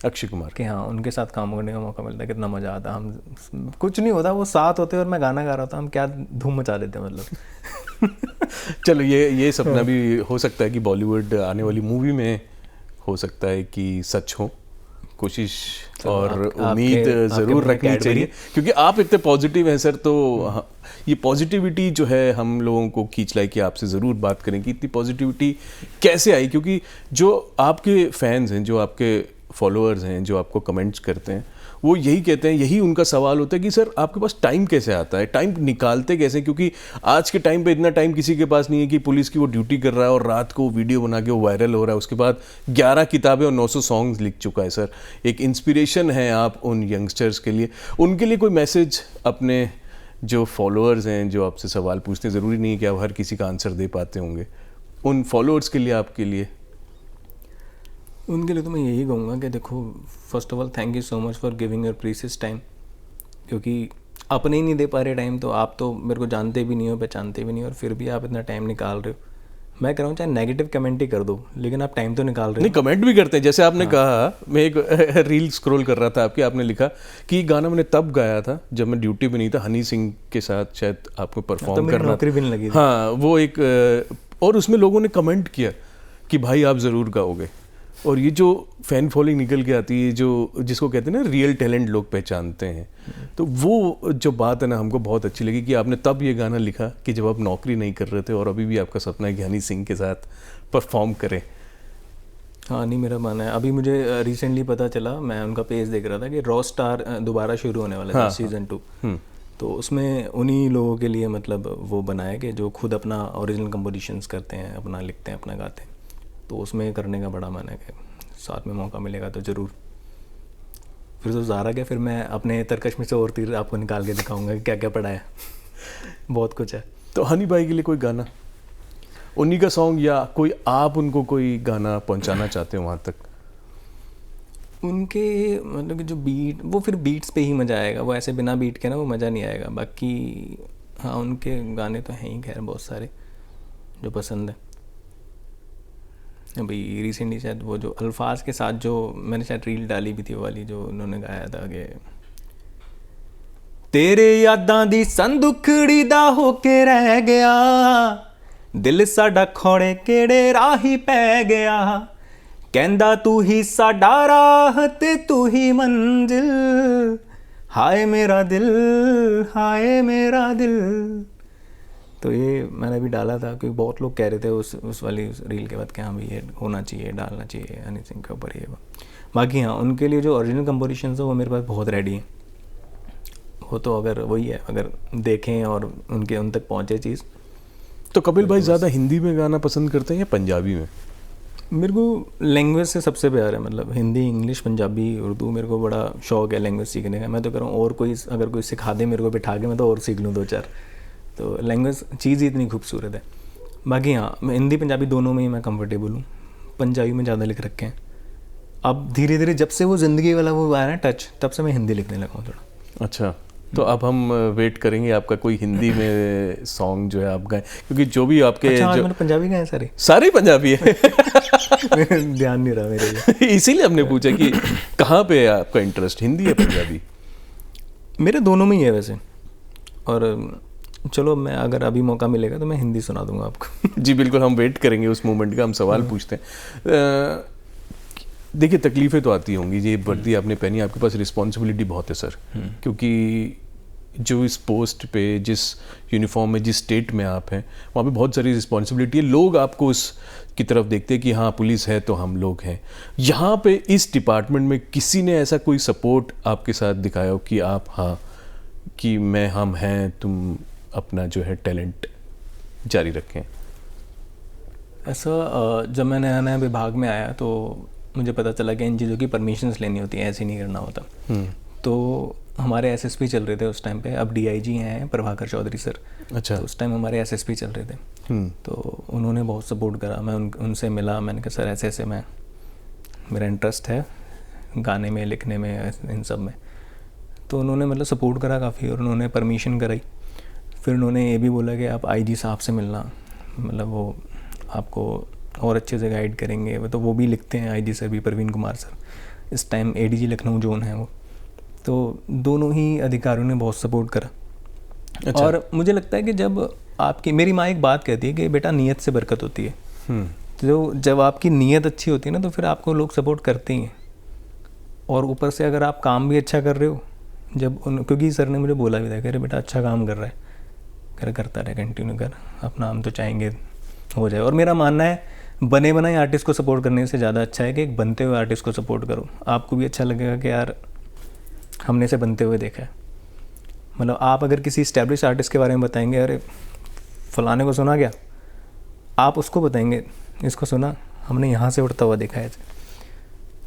अक्षय कुमार कि हाँ उनके साथ काम करने का मौका मिलता है, कितना मज़ा आता। हम कुछ नहीं होता, वो साथ होते और मैं गाना गा रहा था, हम क्या धूम मचा देते हैं मतलब। चलो ये सपना भी हो सकता है कि बॉलीवुड आने वाली मूवी में हो सकता है कि सच हो, कोशिश और उम्मीद ज़रूर रखनी चाहिए, क्योंकि आप इतने पॉजिटिव हैं सर, तो ये पॉजिटिविटी जो है हम लोगों को खींच लाई कि आपसे ज़रूर बात करें कि इतनी पॉजिटिविटी कैसे आई, क्योंकि जो आपके फैंस हैं, जो आपके फॉलोअर्स हैं, जो आपको कमेंट्स करते हैं, वो यही कहते हैं, यही उनका सवाल होता है कि सर आपके पास टाइम कैसे आता है, टाइम निकालते कैसे, क्योंकि आज के टाइम पे इतना टाइम किसी के पास नहीं है कि पुलिस की वो ड्यूटी कर रहा है और रात को वीडियो बना के वो वायरल हो रहा है, उसके बाद 11 किताबें और 900 सॉन्ग्स लिख चुका है। सर एक इंस्पिरेशन है आप उन यंगस्टर्स के लिए, उनके लिए कोई मैसेज अपने जो फॉलोअर्स हैं जो आपसे सवाल पूछते हैं, ज़रूरी नहीं है कि आप हर किसी का आंसर दे पाते होंगे, उन फॉलोअर्स के लिए, आपके लिए? उनके लिए तो मैं यही कहूँगा कि देखो, first of all thank you so much for giving your precious time, क्योंकि अपने ही नहीं दे पा रहे टाइम, तो आप तो मेरे को जानते भी नहीं हो, पहचानते भी नहीं, और फिर भी आप इतना टाइम निकाल रहे हो। मैं कह रहा हूँ चाहे नेगेटिव कमेंट ही कर दो, लेकिन आप टाइम तो निकाल रहे हो। नहीं, कमेंट भी करते हैं, जैसे आपने कहा, मैं एक रील स्क्रॉल कर रहा था आपकी, आपने लिखा कि गाना मैंने तब गाया था जब मैं ड्यूटी पे नहीं था, हनी सिंह के साथ शायद आपको परफॉर्म करना, नौकरी भी नहीं लगी। हाँ वो एक, और उसमें लोगों ने कमेंट किया कि भाई आप ज़रूर गाओगे। और ये जो फैन फॉलोइंग निकल के आती है, जो जिसको कहते हैं ना रियल टैलेंट लोग पहचानते हैं, तो वो जो बात है ना हमको बहुत अच्छी लगी कि आपने तब ये गाना लिखा कि जब आप नौकरी नहीं कर रहे थे, और अभी भी आपका सपना है कि हनी सिंह के साथ परफॉर्म करें। हाँ नहीं, मेरा मानना है, अभी मुझे रिसेंटली पता चला, मैं उनका पेज देख रहा था कि रॉ स्टार दोबारा शुरू होने वाला है सीज़न 2, तो उसमें उन्हीं लोगों के लिए मतलब वो बनाया कि जो खुद अपना ओरिजिनल कंपोजिशंस करते हैं, अपना लिखते हैं, अपना गाते हैं, तो उसमें करने का बड़ा मन है कि साथ में मौका मिलेगा तो ज़रूर। फिर तो ज़ारा क्या, फिर मैं अपने तरकश में से और तीर आपको निकाल के दिखाऊंगा कि क्या क्या पढ़ा है। बहुत कुछ है। तो हनी भाई के लिए कोई गाना, उन्हीं का सॉन्ग, या कोई आप उनको कोई गाना पहुंचाना चाहते हो वहाँ तक? उनके मतलब कि जो बीट, वो फिर बीट्स पे ही मज़ा आएगा, वो ऐसे बिना बीट के ना वो मज़ा नहीं आएगा। बाकी हाँ उनके गाने तो हैं ही खैर बहुत सारे जो पसंद है। अभी रिसेंटली शायद वो जो अल्फाज के साथ जो मैंने शायद रील डाली भी थी, वो वाली जो उन्होंने गाया था कि तेरे यादां दी संदुखड़ी दा होके रह गया, दिल साडा खोड़े केड़े राही पै गया, कहंदा तू ही साडा राह ते तू ही मंजिल, हाय मेरा दिल, हाय मेरा दिल। तो ये मैंने भी डाला था क्योंकि बहुत लोग कह रहे थे उस वाली रील के बाद कि हाँ भाई ये होना चाहिए, डालना चाहिए हनी सिंह के ऊपर ये। बाकी हाँ उनके लिए जो ओरिजिनल कंपोजिशंस है वो मेरे पास बहुत रेडी है, वो तो अगर वही है, अगर देखें और उनके उन तक पहुँचे चीज़। तो कपिल भाई ज़्यादा हिंदी में गाना पसंद करते हैं या पंजाबी में? मेरे को लैंग्वेज से सबसे प्यार है, मतलब हिंदी, इंग्लिश, पंजाबी, उर्दू। मेरे को बड़ा शौक है लैंग्वेज सीखने का। मैं तो कह रहा हूँ और कोई अगर कोई सिखा दे मेरे को बिठा के, मैं तो और सीख लूँ 2-4। तो लैंग्वेज चीज़ ही इतनी खूबसूरत है। बाकी हाँ, मैं हिंदी पंजाबी दोनों में ही मैं कंफर्टेबल हूँ। पंजाबी में ज़्यादा लिख रखे हैं। अब धीरे धीरे जब से वो ज़िंदगी वाला वो आया ना टच, तब से मैं हिंदी लिखने लगा हूँ थोड़ा। अच्छा, तो अब हम वेट करेंगे आपका कोई हिंदी में सॉन्ग जो है आप गाएं, क्योंकि जो भी आपके अच्छा, जो मैंने पंजाबी गाए सारे? सारे पंजाबी है। ध्यान नहीं रहा मेरे लिए। इसीलिए हमने पूछा कि कहाँ पे है आपका इंटरेस्ट, हिंदी या पंजाबी? मेरे दोनों में ही है वैसे। और चलो, मैं अगर अभी मौका मिलेगा तो मैं हिंदी सुना दूंगा आपको। जी बिल्कुल, हम वेट करेंगे उस मोमेंट का। हम सवाल पूछते हैं। देखिए, तकलीफ़ें तो आती होंगी। ये वर्दी आपने पहनी, आपके पास रिस्पॉन्सिबिलिटी बहुत है सर, क्योंकि जो इस पोस्ट पे, जिस यूनिफॉर्म में, जिस स्टेट में आप हैं, वहाँ पे बहुत सारी रिस्पॉन्सिबिलिटी है। लोग आपको उस की तरफ देखते हैं कि हाँ पुलिस है तो हम लोग हैं। यहाँ पे इस डिपार्टमेंट में किसी ने ऐसा कोई सपोर्ट आपके साथ दिखाया हो कि आप हाँ कि हम हैं, तुम अपना जो है टैलेंट जारी रखें? ऐसा जब मैं नया नया विभाग में आया तो मुझे पता चला कि इन चीज़ों की परमिशंस लेनी होती हैं, ऐसे नहीं करना होता। तो हमारे एसएसपी चल रहे थे उस टाइम पे, अब डीआईजी हैं प्रभाकर चौधरी सर। अच्छा। तो उस टाइम हमारे एसएसपी चल रहे थे। तो उन्होंने बहुत सपोर्ट करा। मैं उनसे मिला, मैंने कहा सर ऐसे ऐसे मेरा इंटरेस्ट है गाने में, लिखने में, इन सब में। तो उन्होंने मतलब सपोर्ट करा काफ़ी, और उन्होंने परमिशन कराई। फिर उन्होंने ये भी बोला कि आप आईजी साहब से मिलना, मतलब वो आपको और अच्छे से गाइड करेंगे। तो वो भी लिखते हैं, आईजी सर भी, प्रवीण कुमार सर, इस टाइम एडीजी लखनऊ जोन है वो। तो दोनों ही अधिकारियों ने बहुत सपोर्ट करा। अच्छा। और मुझे लगता है कि जब आपकी, मेरी माँ एक बात कहती है कि बेटा नीयत से बरकत होती है। तो जब आपकी नीयत अच्छी होती है ना, तो फिर आपको लोग सपोर्ट करते ही हैं। और ऊपर से अगर आप काम भी अच्छा कर रहे हो, क्योंकि सर ने मुझे बोला भी था, कह रहे बेटा अच्छा काम कर रहा है, करता रहे, कंटिन्यू कर, अपना हम तो चाहेंगे हो जाए। और मेरा मानना है बने बनाए आर्टिस्ट को सपोर्ट करने से ज़्यादा अच्छा है कि एक बनते हुए आर्टिस्ट को सपोर्ट करो। आपको भी अच्छा लगेगा कि यार हमने इसे बनते हुए देखा है। मतलब आप अगर किसी इस्टेब्लिश आर्टिस्ट के बारे में बताएंगे, अरे फलाने को सुना क्या, आप उसको बताएंगे इसको सुना, हमने यहाँ से उठता हुआ देखा है।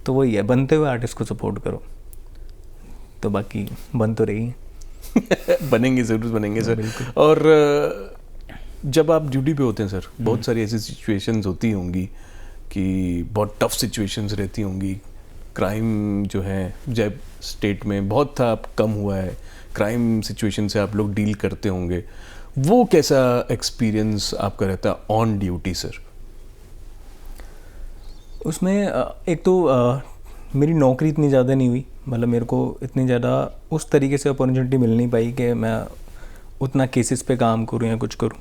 तो वही है, बनते हुए आर्टिस्ट को सपोर्ट करो, तो बाकी बन तो रही है। बनेंगे, ज़रूर बनेंगे सर। और जब आप ड्यूटी पे होते हैं सर, बहुत सारी ऐसी सिचुएशंस होती होंगी कि बहुत टफ सिचुएशंस रहती होंगी। क्राइम जो है जब स्टेट में बहुत था, अब कम हुआ है, क्राइम सिचुएशन से आप लोग डील करते होंगे। वो कैसा एक्सपीरियंस आपका रहता है ऑन ड्यूटी सर? उसमें एक तो मेरी नौकरी इतनी ज़्यादा नहीं हुई, मतलब मेरे को इतनी ज़्यादा उस तरीके से अपॉर्चुनिटी मिल नहीं पाई कि मैं उतना केसेस पे काम करूँ या कुछ करूँ।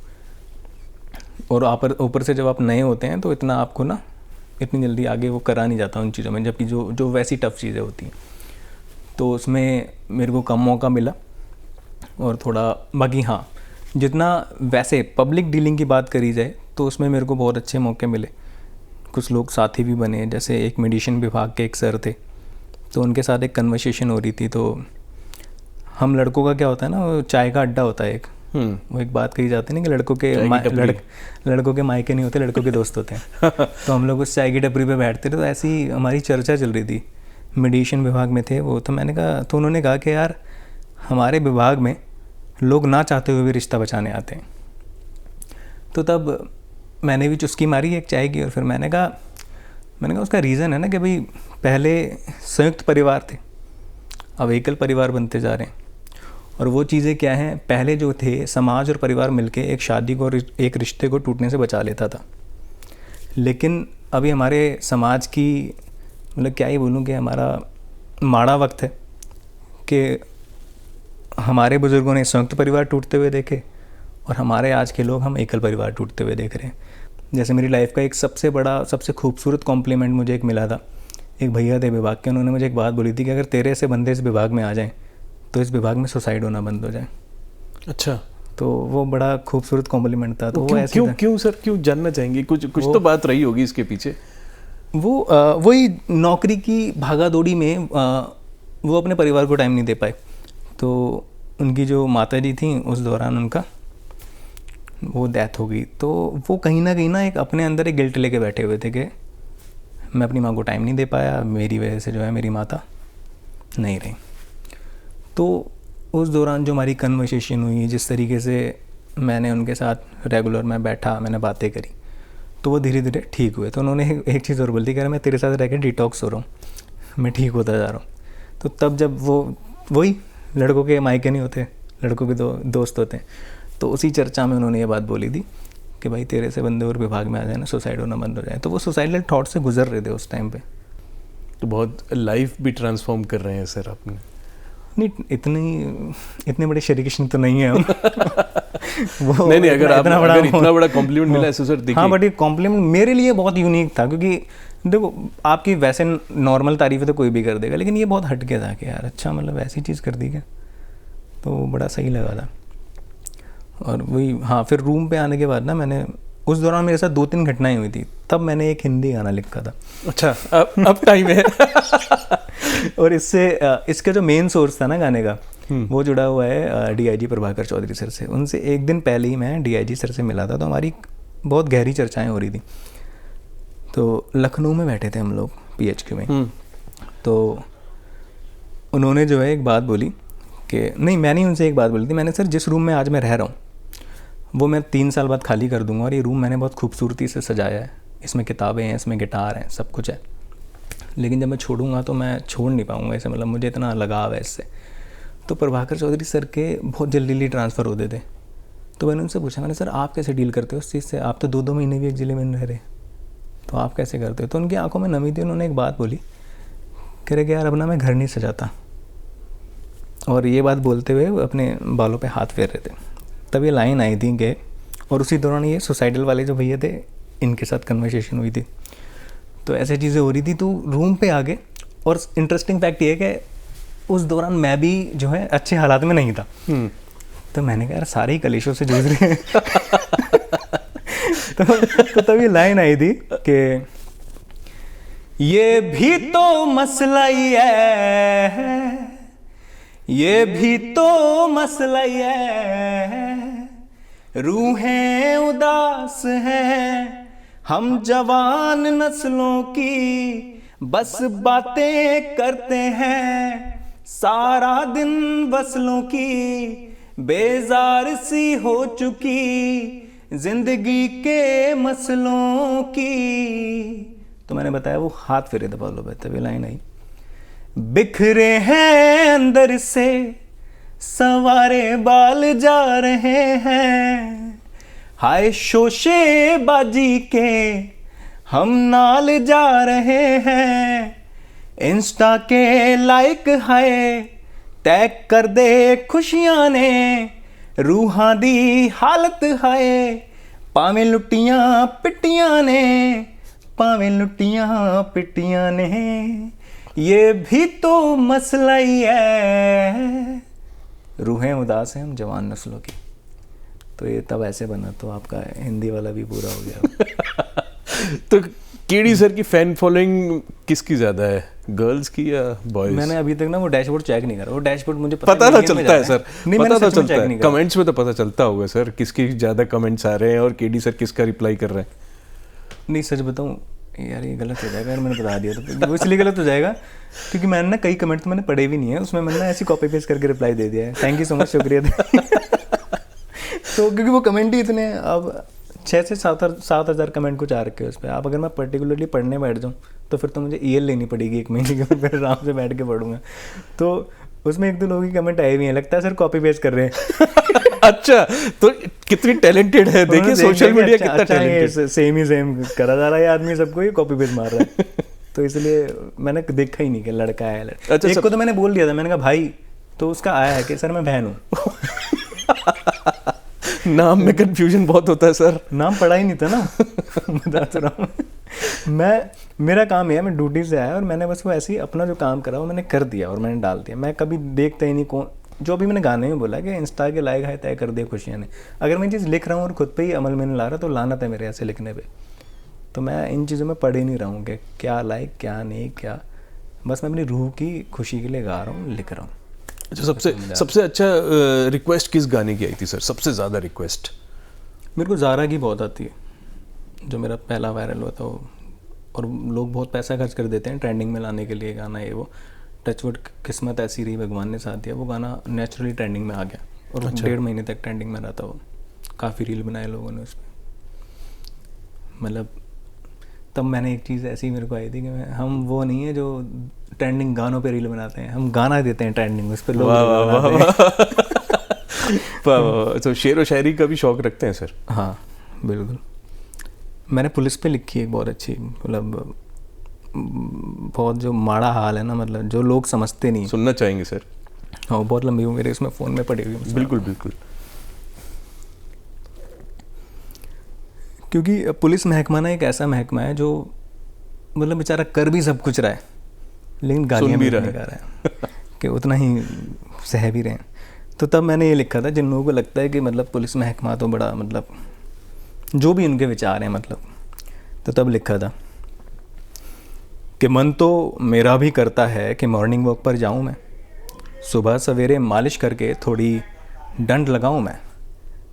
और ऊपर से जब आप नए होते हैं तो इतना आपको ना इतनी जल्दी आगे वो करा नहीं जाता उन चीज़ों में, जबकि जो वैसी टफ़ चीज़ें होती हैं। तो उसमें मेरे को कम मौका मिला। और थोड़ा बाकी हाँ, जितना वैसे पब्लिक डीलिंग की बात करी जाए तो उसमें मेरे को बहुत अच्छे मौके मिले। कुछ लोग साथी भी बने, जैसे एक मेडिसिन विभाग के एक सर थे, तो उनके साथ एक कन्वर्सेशन हो रही थी। तो हम लड़कों का क्या होता है ना, वो चाय का अड्डा होता है एक, वो एक बात कही जाती है ना कि लड़कों के मायके नहीं होते, लड़कों के दोस्त होते हैं। तो हम लोग उस चाय की टपरी पे बैठते थे, तो ऐसी हमारी चर्चा चल रही थी। मेडिसिन विभाग में थे वो, तो मैंने कहा, तो उन्होंने कहा कि यार हमारे विभाग में लोग ना चाहते हुए भी रिश्ता बचाने आते हैं। तो तब मैंने भी चुस्की मारी एक चाय की, और फिर मैंने कहा उसका रीज़न है ना कि भाई पहले संयुक्त परिवार थे, अब एकल परिवार बनते जा रहे हैं। और वो चीज़ें क्या हैं, पहले जो थे समाज और परिवार मिलके एक शादी को, एक रिश्ते को टूटने से बचा लेता था। लेकिन अभी हमारे समाज की, मतलब क्या ही बोलूँ कि हमारा माड़ा वक्त है कि हमारे बुज़ुर्गों ने संयुक्त परिवार टूटते हुए देखे, और हमारे आज के लोग हम एकल परिवार टूटते हुए देख रहे हैं। जैसे मेरी लाइफ का एक सबसे बड़ा, सबसे खूबसूरत कॉम्प्लीमेंट मुझे एक मिला था, एक भैया थे विभाग के, उन्होंने मुझे एक बात बोली थी कि अगर तेरे से बंदे इस विभाग में आ जाएं तो इस विभाग में सुसाइड होना बंद हो जाए। अच्छा। तो वो बड़ा खूबसूरत कॉम्प्लीमेंट था। तो वो ऐसे क्यों सर, क्यों जानना चाहेंगे? कुछ तो बात रही होगी इसके पीछे। वही नौकरी की भागा दौड़ी में वो अपने परिवार को टाइम नहीं दे पाए। तो उनकी जो माता जी थी, उस दौरान उनका वो डेथ हो गई। तो वो कहीं ना एक अपने अंदर एक गिल्ट लेके बैठे हुए थे कि मैं अपनी माँ को टाइम नहीं दे पाया, मेरी वजह से जो है मेरी माता नहीं रही। तो उस दौरान जो हमारी कन्वर्सेशन हुई, जिस तरीके से मैंने उनके साथ रेगुलर मैं बैठा, मैंने बातें करी, तो वो धीरे धीरे ठीक हुए। तो उन्होंने एक चीज़ और बोल दी, कह रहा मैं तेरे साथ रह के डिटॉक्स हो रहा हूँ, मैं ठीक होता जा रहा हूँ। तो तब जब वही लड़कों के मायके नहीं होते, लड़कों के दोस्त होते हैं, तो उसी चर्चा में उन्होंने ये बात बोली थी कि भाई तेरे से बंदे और विभाग में आ जाए ना, सुसाइड होना बंद हो जाए। तो वो सुसाइडल थॉट से गुजर रहे थे उस टाइम पे। तो बहुत लाइफ भी ट्रांसफॉर्म कर रहे हैं सर आपने। नहीं, इतने बड़े श्रीकृष्ण तो नहीं है हम। वो नहीं, अगर इतना बड़ा कॉम्प्लीमेंट मिला ऐसे सर, देखिए। हाँ, बट ये कॉम्प्लीमेंट मेरे लिए बहुत यूनिक था, क्योंकि देखो आपकी वैसे नॉर्मल तारीफ़ें तो कोई भी कर देगा, लेकिन ये बहुत हट के था कि यार अच्छा, मतलब ऐसी चीज़ कर दी क्या, तो बड़ा सही लगा था। और वही, हाँ, फिर रूम पे आने के बाद ना, मैंने उस दौरान मेरे साथ 2-3 घटनाएं हुई थी, तब मैंने एक हिंदी गाना लिखा था। अच्छा, अब टाइम है। और इसका जो मेन सोर्स था ना गाने का, वो जुड़ा हुआ है डीआईजी प्रभाकर चौधरी सर से। उनसे एक दिन पहले ही मैं डीआईजी सर से मिला था, तो हमारी बहुत गहरी चर्चाएं हो रही थी। तो लखनऊ में बैठे थे हम लोग पीएचक्यू में, तो उन्होंने जो है एक बात बोली कि नहीं, मैंने उनसे एक बात बोली थी, मैंने सर जिस रूम में आज मैं रह रहा हूँ वो मैं 3 साल बाद खाली कर दूंगा, और ये रूम मैंने बहुत खूबसूरती से सजाया है, इसमें किताबें हैं, इसमें गिटार हैं, सब कुछ है, लेकिन जब मैं छोड़ूंगा तो मैं छोड़ नहीं पाऊंगा इसे, मतलब मुझे इतना लगाव है इससे। तो प्रभाकर चौधरी सर के बहुत जल्दी ट्रांसफ़र होते थे, तो मैंने उनसे पूछा, मैंने सर आप कैसे डील करते हो उस चीज़ से, आप तो 2-2 महीने भी एक जिले में नहीं रह रहे, तो आप कैसे करते हो। तो उनकी आंखों में नमी थी, उन्होंने एक बात बोली, कह रहे कि यार अब ना मैं घर नहीं सजाता, और ये बात बोलते हुए अपने बालों पे हाथ फेर रहे थे। तब ये लाइन आई थी कि, और उसी दौरान ये सुसाइडल वाले जो भैया थे, इनके साथ कन्वर्सेशन हुई थी, तो ऐसे चीज़ें हो रही थी। तो रूम पे आ गए, और इंटरेस्टिंग फैक्ट ये है कि उस दौरान मैं भी जो है अच्छे हालात में नहीं था। तो मैंने कहा यार सारे ही कलेशों से जूझ रहे हैं। तो तब ये लाइन आई थी कि ये भी तो मसला ही है, ये भी तो मसला ही है, रूहें उदास हैं हम जवान नस्लों की, बस बातें करते हैं सारा दिन वस्लों की, बेजार सी हो चुकी जिंदगी के मसलों की। तो मैंने बताया, वो हाथ फेरे थे बालों पे, तभी लाइन आई, बिखरे हैं अंदर से सवारे बाल जा रहे हैं, हाय शोशे बाजी के हम नाल जा रहे हैं, इंस्टा के लाइक हाय टैग कर दे खुशियां ने, रूहां दी हालत हाय पावें लुटियां पिटियां ने, पावें लुटियां पिटियां ने, ये भी तो मसला ही है, रूहें उदास हैं हम जवान नस्लों की। तो ये तब ऐसे बना, तो आपका हिंदी वाला भी पूरा हो गया। तो केडी सर की फैन फॉलोइंग किसकी ज़्यादा है, गर्ल्स की या बॉयज? मैंने अभी तक ना वो डैशबोर्ड चेक नहीं करा, वो डैशबोर्ड मुझे पता तो चलता है सर, नहीं, पता तो चलता है, नहीं कमेंट्स में तो पता चलता होगा सर किसकी ज़्यादा कमेंट्स आ रहे हैं और केडी सर किसका रिप्लाई कर रहे हैं। नहीं, सच बताऊँ यार ये गलत हो जाएगा, यार मैंने बता दिया तो वो इसलिए गलत हो जाएगा क्योंकि मैंने ना कई कमेंट तो मैंने पढ़े भी नहीं है, उसमें मैंने ना ऐसी कॉपी पेस्ट करके रिप्लाई दे दिया है, थैंक यू सो मच, शुक्रिया। तो क्योंकि वो कमेंट ही इतने, अब 6 से 7 हज़ार कमेंट कुछ आ रखे हैं उस पर। आप अगर मैं पर्टिकुलरली पढ़ने बैठ जाऊँ तो फिर तो मुझे ईएल लेनी पड़ेगी 1 महीने की, फिर आराम से बैठ के पढ़ूंगा। तो उसमें 1-2 लोगों की कमेंट आए भी हैं, लगता है सर कॉपी पेस्ट कर रहे हैं। अच्छा, तो कितनी टैलेंटेड है, देखिए सोशल मीडिया कितना टैलेंटेड, सेम करा जा रहा है आदमी, सबको ही कॉपी पेस्ट मार रहा है। तो इसलिए मैंने देखा ही नहीं कि लड़का है। अच्छा, एक को तो मैंने बोल दिया था, मैंने कहा भाई, तो उसका आया है कि सर मैं बहन हूँ। नाम में कंफ्यूजन बहुत होता है सर, नाम पढ़ा ही नहीं था ना। बता तो रहा हूँ मेरा काम है, मैं ड्यूटी से आया और मैंने बस वो ऐसे ही अपना जो काम करा वो मैंने कर दिया और मैंने डाल दिया। मैं कभी देखता ही नहीं कौन, जो भी मैंने गाने में बोला कि इंस्टा के लाइक है तय कर दे खुशियाँ ने, अगर मैं चीज़ लिख रहा हूँ और खुद पे ही अमल में नहीं ला रहा तो लानत है मेरे ऐसे लिखने पे। तो मैं इन चीज़ों में पढ़ ही नहीं रहा हूँ कि क्या लाइक क्या नहीं क्या, बस मैं अपनी रूह की खुशी के लिए गा रहा हूँ, लिख रहा हूँ। अच्छा, सबसे अच्छा रिक्वेस्ट किस गाने की आई थी सर, सबसे ज़्यादा रिक्वेस्ट? मेरे को ज़ारा की बहुत आती है, जो मेरा पहला वायरल हुआ था वो, और लोग बहुत पैसा खर्च कर देते हैं ट्रेंडिंग में लाने के लिए गाना, ये वो। टचवुड किस्मत ऐसी रही, भगवान ने साथ दिया, वो गाना नेचुरली ट्रेंडिंग में आ गया और 1.5 महीने तक ट्रेंडिंग में रहा था वो। काफ़ी रील बनाए लोगों ने उस पर। मतलब तब मैंने एक चीज़ ऐसी मेरे को आई थी कि हम वो नहीं है जो ट्रेंडिंग गानों पे रील बनाते हैं, हम गाना देते हैं ट्रेंडिंग, उस पर लोग तो शेर व शायरी का भी शौक रखते हैं सर? हाँ बिल्कुल। मैंने पुलिस पे लिखी एक बहुत अच्छी, मतलब बहुत जो माड़ा हाल है ना, मतलब जो लोग समझते नहीं। सुनना चाहेंगे सर? हाँ बहुत लंबी हो, मेरे इसमें फ़ोन में पड़ी हुई है। बिल्कुल बिल्कुल। क्योंकि पुलिस महकमा ना एक ऐसा महकमा है जो मतलब बेचारा कर भी सब कुछ रहा है लेकिन गालियाँ भी नहीं कर रहा है कि उतना ही सह भी रहे हैं। तो तब मैंने ये लिखा था, जिन लोगों को लगता है कि मतलब पुलिस महकमा तो बड़ा मतलब जो भी उनके विचार हैं मतलब, तो तब लिखा था कि मन तो मेरा भी करता है कि मॉर्निंग वॉक पर जाऊं मैं, सुबह सवेरे मालिश करके थोड़ी डंड लगाऊं मैं,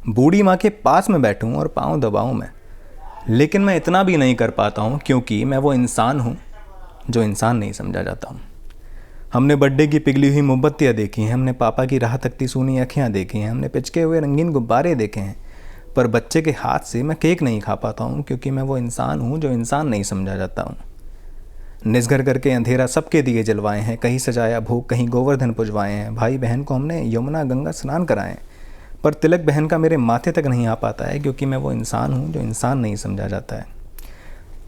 बूढ़ी माँ के पास में बैठूं और पाँव दबाऊं मैं, लेकिन मैं इतना भी नहीं कर पाता हूं क्योंकि मैं वो इंसान हूं जो इंसान नहीं समझा जाता हूं। हमने बर्थडे की पिघली हुई मोमबत्तियाँ देखी हैं, हमने पापा की राह तकती सूनी अखियाँ देखी हैं, हमने पिचके हुए रंगीन गुब्बारे देखे हैं, पर बच्चे के हाथ से मैं केक नहीं खा पाता हूँ क्योंकि मैं वो इंसान हूँ जो इंसान नहीं समझा जाता हूँ। निस्घर करके अंधेरा सबके दिए जलवाए हैं, कहीं सजाया भोग कहीं गोवर्धन पुजवाए हैं, भाई बहन को हमने यमुना गंगा स्नान कराएं, पर तिलक बहन का मेरे माथे तक नहीं आ पाता है क्योंकि मैं वो इंसान हूँ जो इंसान नहीं समझा जाता है।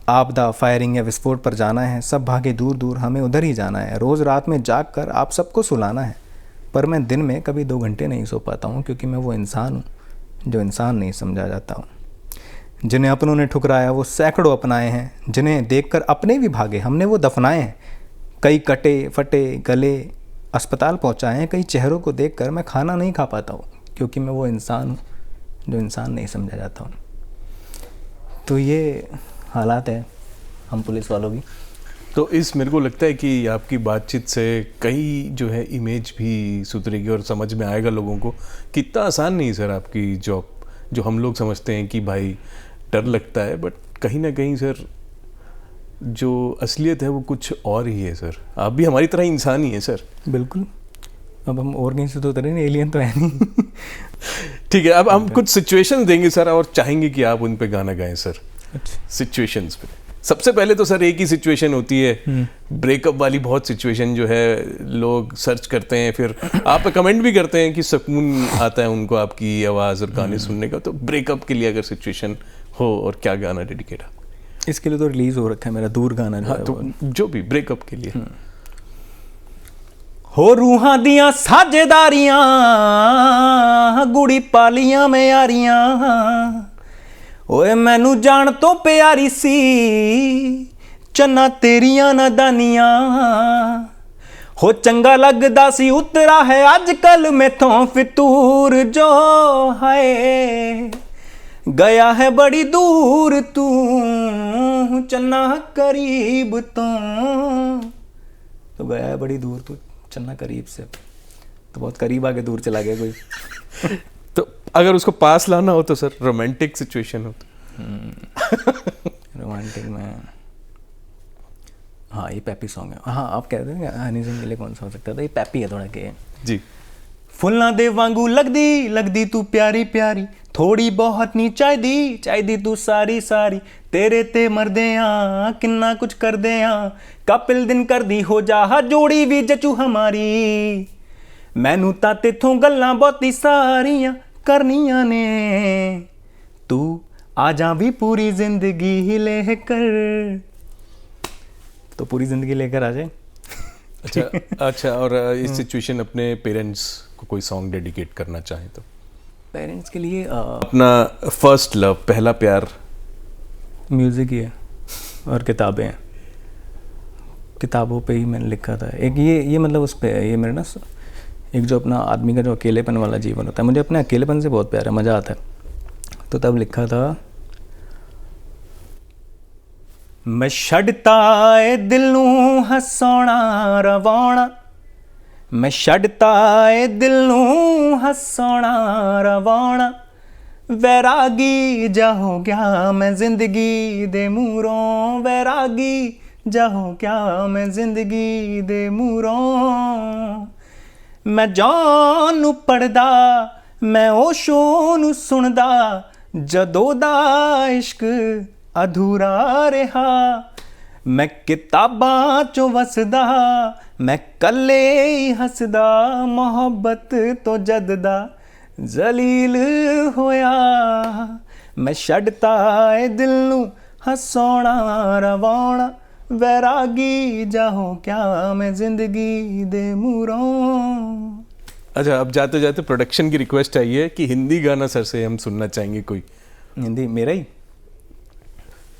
आपदा फायरिंग या विस्फोट पर जाना है, सब भागे दूर दूर हमें उधर ही जाना है, रोज़ रात में जाग कर आप सबको सुलाना है, पर मैं दिन में कभी 2 घंटे नहीं सो पाता हूँ क्योंकि मैं वो इंसान हूँ जो इंसान नहीं समझा जाता हूँ। जिन्हें अपनों ने ठुकराया वो सैकड़ों अपनाए हैं, जिन्हें देखकर अपने भी भागे हमने वो दफनाए हैं, कई कटे फटे गले अस्पताल पहुँचाए हैं, कई चेहरों को देखकर मैं खाना नहीं खा पाता हूँ क्योंकि मैं वो इंसान हूँ जो इंसान नहीं समझा जाता हूँ। तो ये हालात है हम पुलिस वालों की। तो इस मेरे को लगता है कि आपकी बातचीत से कई जो है इमेज भी सुधरेगी और समझ में आएगा लोगों को कि इतना आसान नहीं सर आपकी जॉब, जो हम लोग समझते हैं कि भाई डर लगता है, बट कहीं ना कहीं सर जो असलियत है वो कुछ और ही है सर। आप भी हमारी तरह इंसान ही हैं सर। बिल्कुल, अब हम और कहीं से तो उतरे नहीं, एलियन तो है नहीं। ठीक है, अब हम कुछ सिचुएशंस देंगे सर और चाहेंगे कि आप उन पे गाना गाएं सर। अच्छा, सिचुएशंस पे सबसे पहले तो सर एक ही सिचुएशन होती है, ब्रेकअप वाली बहुत सिचुएशन जो है लोग सर्च करते हैं, फिर आप कमेंट भी करते हैं कि सुकून आता है उनको आपकी आवाज़ और गाने सुनने का। तो ब्रेकअप के लिए अगर सिचुएशन हो और क्या गाना डेडिकेट है? इसके लिए तो रिलीज़ हो रखा है मेरा दूर गाना जो हाँ, है तो वो। जो भी ब्रेकअप के लिए हो रूहां दियां साझेदारियां गुड़ी पालियां में यारियां, ओए मैनू जान तो प्यारी सी चन्ना तेरियां नादानियां, हो चंगा लगदा सी उतरा है अजकल मैथों फितूर जो है, गया है बड़ी दूर तू चन्ना करीब तो गया है बड़ी दूर तू चलना करीब से, तो बहुत करीब आके दूर चला गया कोई। तो अगर उसको पास लाना हो तो सर रोमांटिक सिचुएशन हो तो रोमांटिक में हाँ ये पैपी सॉन्ग है। हाँ आप कहते हैं हनी सिंह के लिए कौन सा हो सकता था, ये पैपी है थोड़ा के जी। फुल्लां दे वांगू लगदी लगदी तू प्यारी प्यारी, थोड़ी बहुत नी चाहिदी तू सारी सारी, तेरे ते मरदे आ किन्ना कुछ कर दे आ, कपिल दिन कर दी हो जा जोड़ी भी जचू हमारी, मैनू ता तेथों गल्लां बहुती सारियां करनियां ने, तू आ जा भी पूरी जिंदगी लेकर, तो पूरी जिंदगी लेकर आ जाए। अच्छा और इस सिचुएशन अपने पेरेंट्स को कोई सॉन्ग डेडिकेट करना चाहें तो? पेरेंट्स के लिए अपना फर्स्ट लव, पहला प्यार। म्यूज़िक ही है और किताबें हैं, किताबों पे ही मैंने लिखा था एक ये मतलब उस पे ये मेरा ना एक जो अपना आदमी का जो अकेलेपन वाला जीवन होता है, मुझे अपने अकेलेपन से बहुत प्यार है, मज़ा आता है, तो तब लिखा था मैं छड्डता ए दिल नूं हसाउणा रवाउणा, मैं छड्डता ए दिल नूं हसाउणा रवाउणा, वैरागी जा हो गया मैं जिंदगी दे मूरों, वैरागी जा हो गया मैं जिंदगी दे मूरों। मैं जान नू पढ़दा मैं ओशो नू सुनदा, जदों दा इश्क अधूरा रहा। मैं किताबां चों वसदा मैं कल्ले ही हसदा, मोहब्बत तो जददा जलील होया। मैं छड्डता ए दिल नू हसाउणा रवाउणा, वैरागी जा हो क्या मैं जिंदगी दे मूरों। अच्छा, अब जाते जाते प्रोडक्शन की रिक्वेस्ट आई है कि हिंदी गाना सर से हम सुनना चाहेंगे। कोई हिंदी मेरा ही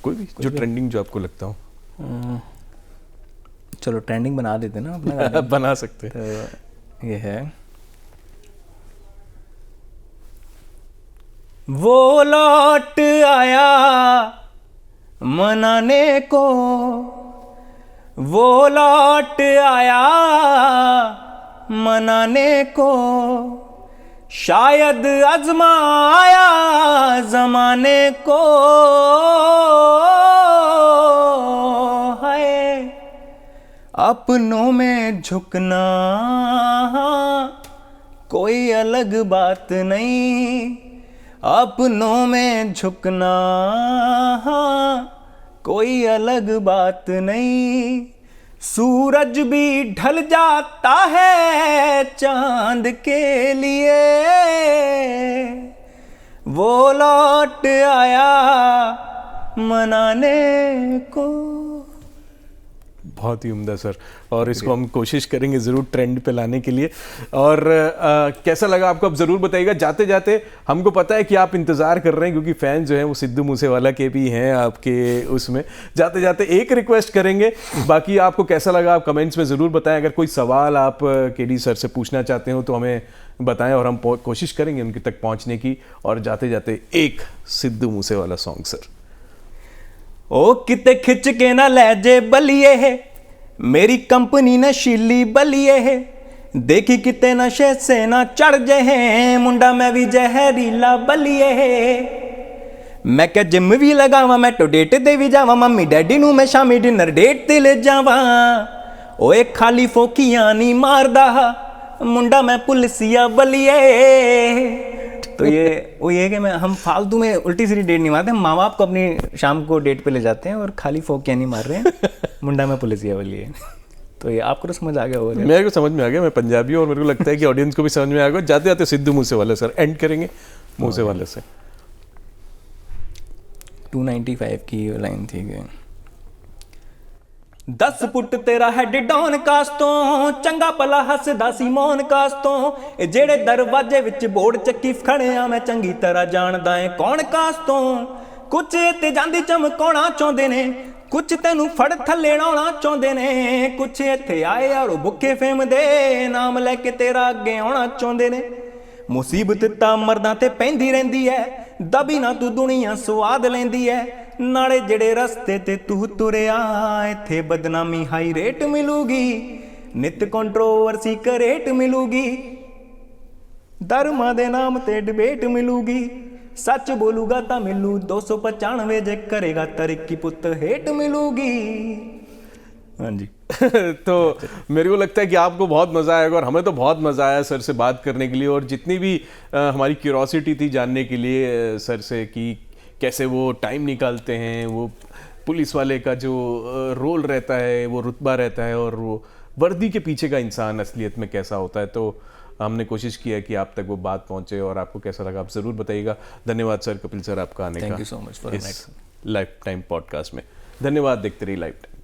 कोई भी जो ट्रेंडिंग जो आपको लगता हो। चलो ट्रेंडिंग बना देते ना अपना गाना। बना सकते। तो ये है, वो लौट आया मनाने को, वो लौट आया मनाने को, शायद आजमाया जमाने को। है अपनों में झुकना कोई अलग बात नहीं, अपनों में झुकना कोई अलग बात नहीं। सूरज भी ढल जाता है चांद के लिए, वो लौट आया मनाने को। बहुत ही उम्दा सर, और इसको हम कोशिश करेंगे ज़रूर ट्रेंड पे लाने के लिए। और कैसा लगा आपको आप ज़रूर बताइएगा। जाते जाते हमको पता है कि आप इंतज़ार कर रहे हैं क्योंकि फ़ैन जो हैं वो सिद्धू मूसेवाला के भी हैं आपके उसमें। जाते जाते एक रिक्वेस्ट करेंगे, बाकी आपको कैसा लगा आप कमेंट्स में ज़रूर बताएं। अगर कोई सवाल आप केडी सर से पूछना चाहते हो तो हमें बताएं और हम कोशिश करेंगे उनके तक पहुँचने की। और जाते जाते एक सिद्धू मूसेवाला सॉन्ग सर। ओ किते खिच के ना ले जे बलिए है, मेरी कंपनी नशीली बलिए है। देखी किते नशे से ना चढ़ जे है, मुंडा मैं भी जहरीला बलिए है। मैं क्या जिम भी लगावा मैं तो डेट दे भी जावा, मम्मी डैडी नू मैं शामी डिनर डेट ते ले जावा। ओए खाली फोकियां नहीं मारदा मुंडा मैं पुलिसिया बलिए। तो ये वो ये कि मैं हम फालतू में उल्टी सीधी डेट नहीं मारते, हम माँ बाप को अपनी शाम को डेट पे ले जाते हैं और खाली फोकियां नहीं मार रहे हैं। मुंडा में पुलिसिया वाली है। तो ये आपको तो समझ आ गया होगा। मेरे को समझ में आ गया, मैं पंजाबी हूँ और मेरे को लगता है कि ऑडियंस को भी समझ में आ गया। जाते जाते सिद्धू मूसेवाला सर एंड करेंगे मूसेवाले से। 295 की लाइन थी कि 10 फुट तेरा हैड डॉन कास्तों, चंगा भला हसदा सी मौन कास्तों। ਇਹ ਜਿਹੜੇ ਦਰਵਾਜ਼ੇ ਵਿੱਚ ਬੋਰਡ ਚੱਕੀ ਖੜਿਆ ਮੈਂ ਚੰਗੀ ਤਰ੍ਹਾਂ ਜਾਣਦਾ ਏ ਕੌਣ ਕਾਸਤੋਂ। ਕੁਝ ਤੇ ਜਾਂਦੀ ਚਮਕਾਉਣਾ ਚਾਹੁੰਦੇ ਨੇ, ਕੁਝ ਤੈਨੂੰ ਫੜ ਥੱਲੇ ਲਾਉਣਾ ਚਾਹੁੰਦੇ ਨੇ। ਕੁਝ ਇੱਥੇ ਆਏ ਯਾਰੋ ਭੁੱਖੇ ਫੇਮ ਦੇ ਨਾਮ ਲੈ ਕੇ ਤੇਰਾ ਅੱਗੇ ਆਉਣਾ ਚਾਹੁੰਦੇ ਨੇ। ਮੁਸੀਬਤ ਤਾਂ ਮਰਦਾਂ ਤੇ ਪੈਂਦੀ ਰਹਿੰਦੀ ਐ, ਦਬੀ ਨਾ ਤੂੰ ਦੁਨੀਆ ਸਵਾਦ ਲੈਂਦੀ ਐ। ਨਾਲੇ ਜਿਹੜੇ ਰਸਤੇ ਤੇ ਤੂੰ ਤੁਰਿਆ ਇੱਥੇ ਬਦਨਾਮੀ ਹਾਈ ਰੇਟ ਮਿਲੂਗੀ, ਨਿਤ ਕੰਟਰੋਵਰਸੀ ਕਰੇਟ ਮਿਲੂਗੀ। ਧਰਮਾਂ ਦੇ ਨਾਮ ਤੇ ਡਿਬੇਟ ਮਿਲੂਗੀ, सच बोलूगा तो मिलू 295 जे करेगा तरक्की पुत हेट मिलूगी। हाँ जी। तो मेरे को लगता है कि आपको बहुत मज़ा आएगा और हमें तो बहुत मज़ा आया सर से बात करने के लिए। और जितनी भी हमारी क्यूरोसिटी थी जानने के लिए सर से कि कैसे वो टाइम निकालते हैं, वो पुलिस वाले का जो रोल रहता है, वो रुतबा रहता है और वो वर्दी के पीछे का इंसान असलियत में कैसा होता है, तो हमने कोशिश किया कि आप तक वो बात पहुंचे। और आपको कैसा लगा आप ज़रूर बताइएगा। धन्यवाद सर, कपिल सर आपका आने का thank you so much for इस लाइफ टाइम पॉडकास्ट में। धन्यवाद। देखते रहिए लाइफ टाइम।